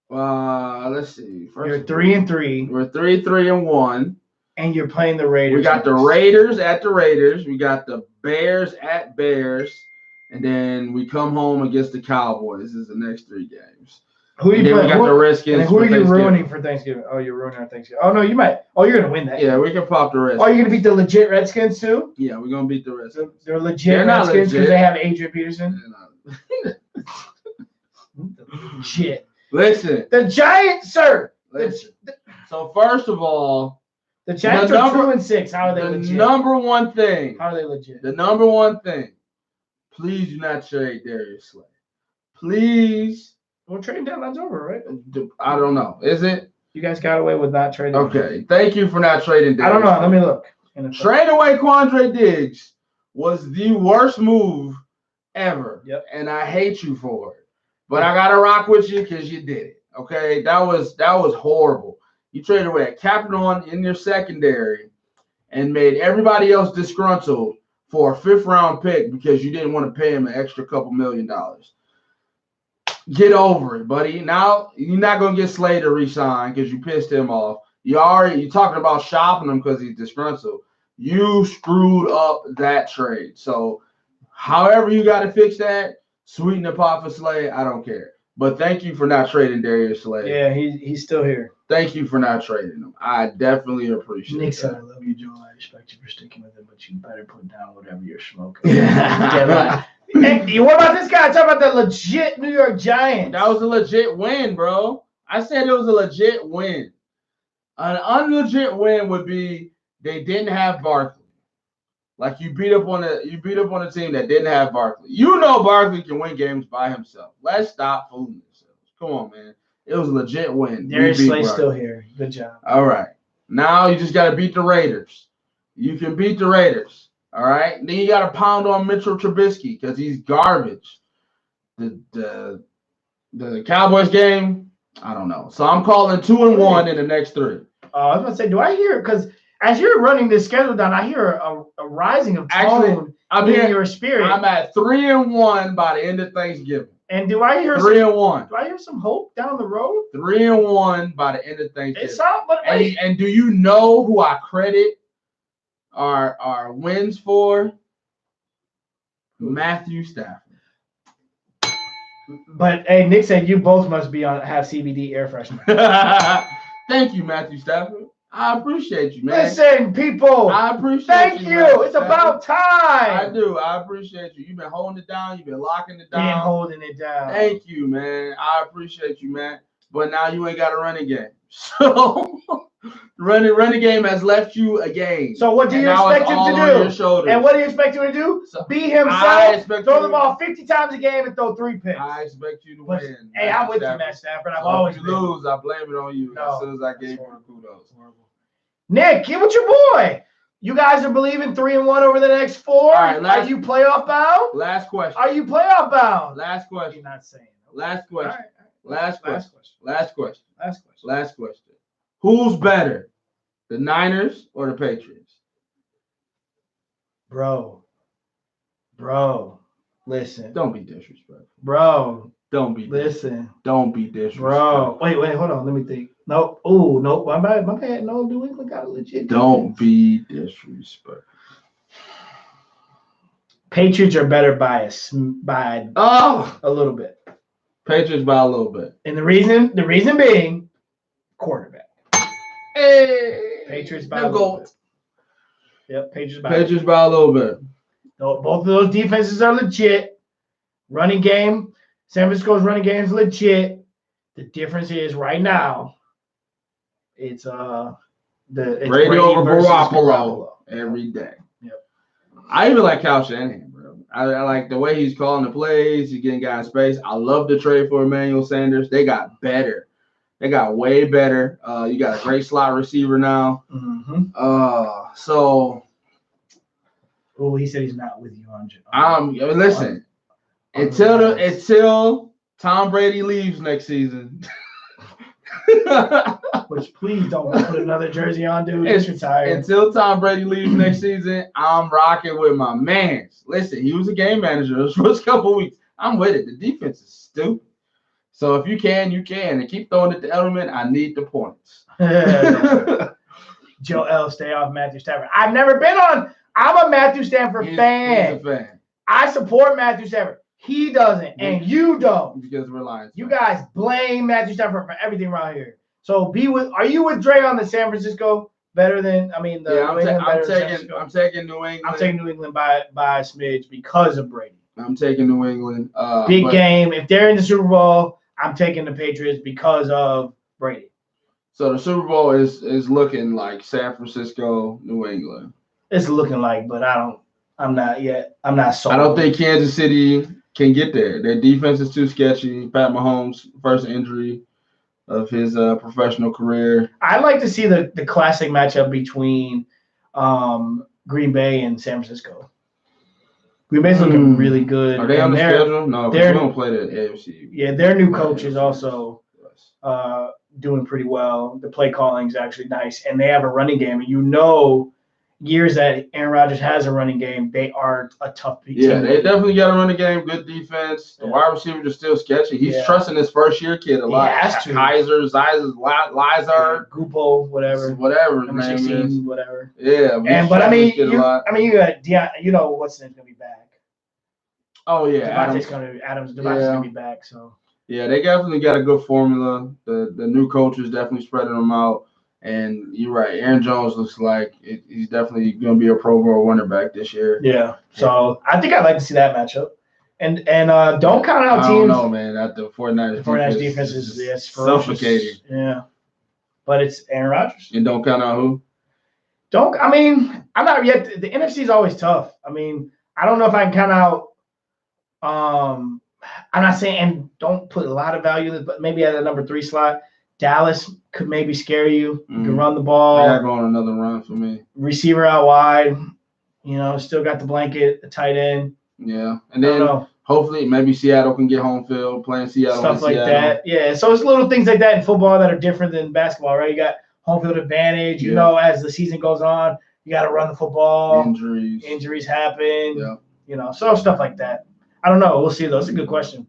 let's see. You're 3-3. We're 3-3-1. And you're playing the Raiders. We got the Raiders at the Raiders. We got the Bears at Bears. And then we come home against the Cowboys. This is the next 3 games. Who you playing? We got the Redskins. Who are you ruining for Thanksgiving? Oh, you're ruining our Thanksgiving. Oh, no, you might. Oh, you're going to win that. Yeah, we can pop the Redskins. Oh, you're going to beat the legit Redskins, too? Yeah, we're going to beat the Redskins. They're legit Redskins because they have Adrian Peterson? Legit. Listen. The Giants, sir. Listen. So, first of all, the Giants are 2-6. How are they legit? The number one thing. How are they legit? The number one thing. Please do not trade Darius Slay. Please. Well, trading deadline's over, right? I don't know. Is it? You guys got away with not trading. Okay. Thank you for not trading Darius. I don't know. Let me look. Trade away Quandre Diggs was the worst move ever. Yep. And I hate you for it. But I gotta rock with you because you did it. Okay. That was horrible. You traded away a captain in your secondary and made everybody else disgruntled for a 5th-round pick because you didn't want to pay him an extra couple $1 million. Get over it, buddy. Now you're not gonna get Slay to resign because you pissed him off. You're talking about shopping him because he's disgruntled. You screwed up that trade. So, however you got to fix that, sweeten the pot for Slay. I don't care. But thank you for not trading Darius Slay. Yeah, he's still here. Thank you for not trading him. I definitely appreciate it. Nick said, I love you, Joel. I respect you for sticking with him, but you better put down whatever you're smoking. Yeah, hey, what about this guy? Talk about the legit New York Giants. That was a legit win, bro. I said it was a legit win. An unlegit win would be they didn't have Barkley. Like you beat up on a team that didn't have Barkley. You know Barkley can win games by himself. Let's stop fooling ourselves. Come on, man. It was a legit win. Darius Slay's still here. Good job. All right. Now you just got to beat the Raiders. You can beat the Raiders. All right. Then you got to pound on Mitchell Trubisky because he's garbage. The Cowboys game, I don't know. So I'm calling 2-1 in the next 3. I was going to say, do I hear, because as you're running this schedule down, I hear a rising of tone in your spirit. I'm at 3-1 by the end of Thanksgiving. And do I hear 3-1? Do I hear some hope down the road? 3-1 by the end of Thanksgiving. It's not, but and do you know who I credit our wins for? Matthew Stafford. But hey, Nick said you both must be on have CBD air freshener. Thank you, Matthew Stafford. I appreciate you, man. Listen, people. I appreciate Thank you. you. Matthew It's Stafford. about time. I do. I appreciate you. You've been holding it down. You've been locking it Been down. holding it down. Thank you, man. I appreciate you, man. But now you ain't got a running game. So running game has left you a game. So what do you now expect it's him all to on do? your shoulders. And what do you expect him to do? So, Be I himself. expect Throw you the to- ball 50 times a game and throw 3 picks. I expect you to But, win. hey, I'm with you, Stafford. Matt Stafford. I've So always if been. you lose, I blame it on you. No, as soon as I gave you horrible. the kudos. Horrible. Nick, get with your boy. You guys are believing 3-1 over the next 4. All right, are you playoff bound? Last question. Are you playoff bound? Last You're question. not saying. Last All question. right. Last question. Last question. Last question. Last question. Who's better, the Niners or the Patriots? Bro, listen. Don't be disrespectful. Bro, Don't be. listen. Don't be disrespectful. Bro, wait, hold on. Let me think. Nope. Oh, nope. My bad. No, New England got a legit. Don't defense. be disrespectful. Patriots are better by a little bit. Patriots by a little bit. And the reason being, quarterback. Hey, Patriots by a little bit. Yep, Patriots by a little bit. Both of those defenses are legit. Running game, San Francisco's running game is legit. The difference is right now, it's Brady over versus Garoppolo every day. Yep. I even like Kyle Shanahan, bro. I like the way he's calling the plays. He's getting guys space. I love the trade for Emmanuel Sanders. They got better. They got way better. You got a great slot receiver now. Mm-hmm. So. Oh, he said he's not with you on. Listen. Until Tom Brady leaves next season. Which please don't put another jersey on, dude. He's retired. Until Tom Brady leaves next season, I'm rocking with my mans. Listen, he was a game manager those first couple weeks. I'm with it. The defense is stupid. So if you can, you can. And keep throwing it to Edelman. I need the points. Joe L, stay off Matthew Stafford. I've never been on. I'm a Matthew Stafford fan. He's a fan. I support Matthew Stafford. He doesn't, and you don't. Because we're lying. You guys blame Matthew Stafford for everything around here. So are you with Dre on the San Francisco better than I'm taking New England. I'm taking New England by a smidge because of Brady. I'm taking New England. Big game. If they're in the Super Bowl, I'm taking the Patriots because of Brady. So the Super Bowl is looking like San Francisco, New England. It's looking like, but I'm not yet. I'm not sold. I don't think Kansas City can get there. Their defense is too sketchy. Pat Mahomes' first injury of his professional career. I'd like to see the classic matchup between Green Bay and San Francisco. Green Bay's looking really good. Are they on the schedule? No, because we don't play the AFC. Yeah, their new coach is also doing pretty well. The play calling is actually nice, and they have a running game. And years that Aaron Rodgers has a running game, they are a tough team. Yeah, they definitely got a running game, good defense. The wide receivers are still sketchy. He's trusting his first-year kid a lot. He has to. Kaiser, Lizard, Gupo, whatever number 16, whatever. Yeah, but I mean, you got Deion, what's his name's gonna be back. Oh yeah, Adams is gonna be back. So yeah, they definitely got a good formula. The new coach is definitely spreading them out. And you're right. Aaron Jones looks like he's definitely going to be a Pro Bowl running back this year. Yeah. So I think I'd like to see that matchup. And don't count out teams. I don't know, man. The 49ers defense is suffocating. Yeah. But it's Aaron Rodgers. And don't count out who? I'm not yet. The NFC is always tough. I mean, I don't know if I can count out. I'm not saying, and don't put a lot of value, but maybe at the number 3 slot. Dallas could maybe scare you. You can run the ball. They got going another run for me. Receiver out wide. Still got the blanket, the tight end. Yeah. And then hopefully maybe Seattle can get home field, playing Seattle. Stuff like that. Yeah. So it's little things like that in football that are different than basketball, right? You got home field advantage. Yeah. As the season goes on, you got to run the football. Injuries happen. Yeah. So stuff like that. I don't know. We'll see, though. It's a good question.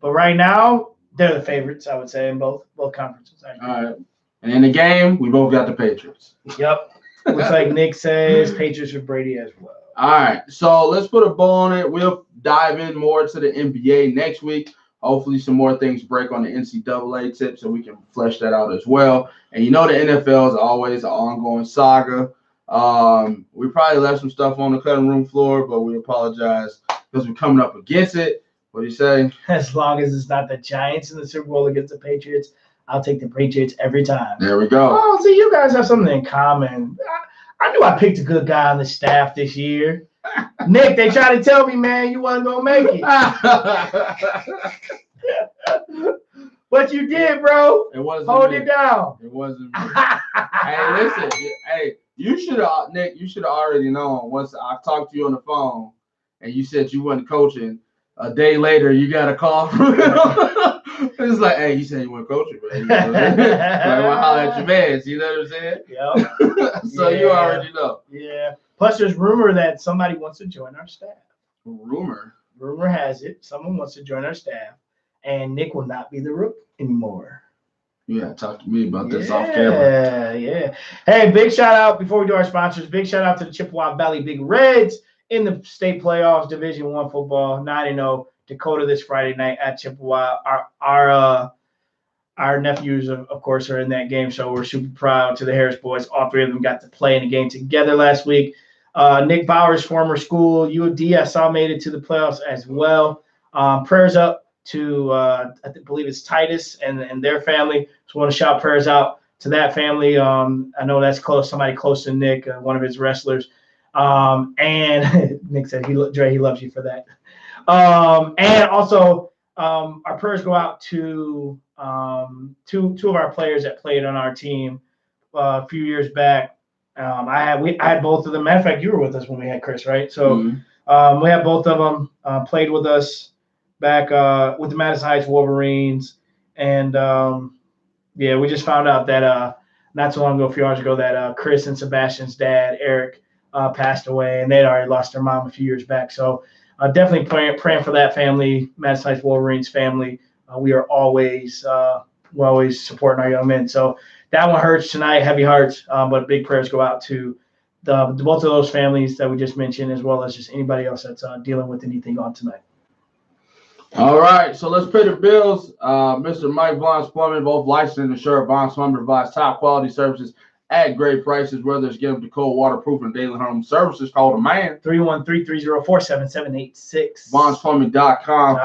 But right now, they're the favorites, I would say, in both conferences. All right. And in the game, we both got the Patriots. Yep. Looks like Nick says Patriots with Brady as well. All right, so let's put a bow on it. We'll dive in more to the NBA next week. Hopefully, some more things break on the NCAA tip so we can flesh that out as well. And the NFL is always an ongoing saga. We probably left some stuff on the cutting room floor, but we apologize because we're coming up against it. What do you say? As long as it's not the Giants in the Super Bowl against the Patriots, I'll take the Patriots every time. There we go. Oh, see, you guys have something in common. I knew I picked a good guy on the staff this year. Nick, they tried to tell me, man, you wasn't going to make it. But you did, bro. It wasn't Hold me. it down. It wasn't me. Hey, listen. Hey, you should have, Nick, you should have already known once I talked to you on the phone and you said you wasn't coaching. A day later, you got a call from him. It's like, hey, you said you weren't coaching, man. You know what I'm saying? Like, I want to holler at your mans. You know what I'm saying? Yep. So you already know. Yeah. Plus, there's rumor that somebody wants to join our staff. Rumor has it someone wants to join our staff, and Nick will not be the rook anymore. You gotta talk to me about this off camera. Yeah. Hey, big shout out before we do our sponsors. Big shout out to the Chippewa Valley Big Reds in the state playoffs, Division I football, 9-0. Dakota this Friday night at Chippewa. Our nephews, of course, are in that game, so we're super proud to the Harris boys. All three of them got to play in a game together last week. Nick Bowers' former school, UD, I saw made it to the playoffs as well. Prayers up to, I believe it's Titus and their family. Just want to shout prayers out to that family. I know that's close, somebody close to Nick, one of his wrestlers. And Nick said, Dre, he loves you for that. And also, our prayers go out to two of our players that played on our team a few years back. I had both of them. Matter of fact, you were with us when we had Chris, right? So we had both of them played with us back with the Madison Heights Wolverines. And we just found out that not too long ago, a few hours ago, that Chris and Sebastian's dad, Eric, passed away, and they'd already lost their mom a few years back. So definitely praying for that family, Madison Heights Wolverines family. We're always supporting our young men. So that one hurts tonight, heavy hearts, but big prayers go out to both of those families that we just mentioned, as well as just anybody else that's dealing with anything on tonight. All right, so let's pay the bills. Mr. Mike Vaughn's Plumbing, both licensed and insured. Vaughn's Plumbing provides top quality services at great prices, whether it's getting to cold, waterproof, and daily home services. Call the man. 313-304-7786. VaughnsPlumbing.com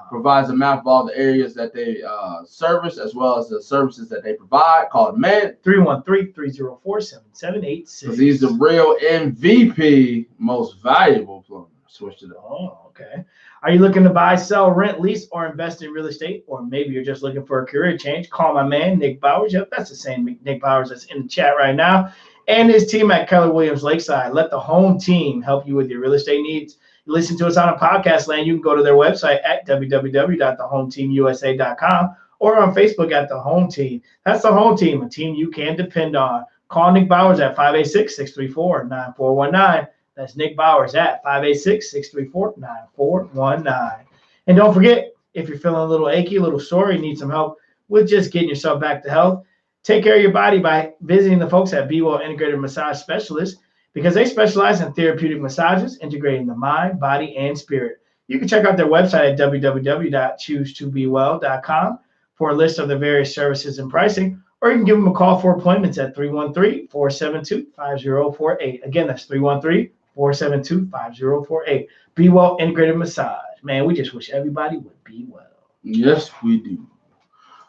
provides a map of all the areas that they service, as well as the services that they provide. Call the man. 313-304-7786. Because he's the real MVP, most valuable plumber. Switch it up. Oh, okay. Are you looking to buy, sell, rent, lease, or invest in real estate? Or maybe you're just looking for a career change? Call my man, Nick Bowers. Yep, that's the same Nick Bowers that's in the chat right now. And his team at Keller Williams Lakeside. Let the home team help you with your real estate needs. You listen to us on a podcast land. You can go to their website at www.thehometeamusa.com or on Facebook at The Home Team. That's The Home Team, a team you can depend on. Call Nick Bowers at 586-634-9419. That's Nick Bowers at 586-634-9419. And don't forget, if you're feeling a little achy, a little sore, you need some help with just getting yourself back to health, take care of your body by visiting the folks at Be Well Integrated Massage Specialists, because they specialize in therapeutic massages, integrating the mind, body, and spirit. You can check out their website at www.choosetobewell.com for a list of the various services and pricing, or you can give them a call for appointments at 313-472-5048. Again, that's 313-472-5048. Be Well Integrated Massage. Man, we just wish everybody would be well. Yes, we do.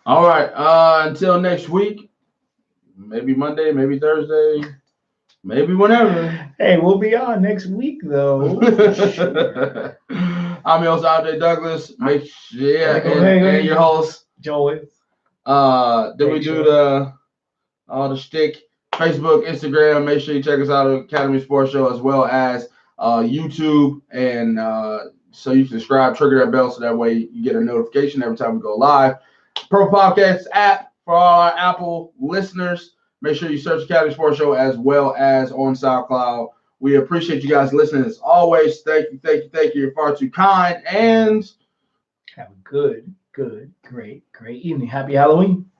All right. Until next week, maybe Monday, maybe Thursday, maybe whenever. Hey, we'll be on next week, though. Sure. I'm your host, Andre Douglas. And your host, Joey. Then we do the shtick. Facebook, Instagram. Make sure you check us out at Academy Sports Show, as well as YouTube, and so you can subscribe, trigger that bell, so that way you get a notification every time we go live. Pro Podcast app for all our Apple listeners. Make sure you search Academy Sports Show, as well as on SoundCloud. We appreciate you guys listening as always. Thank you. You're far too kind, and have a good, great evening. Happy Halloween.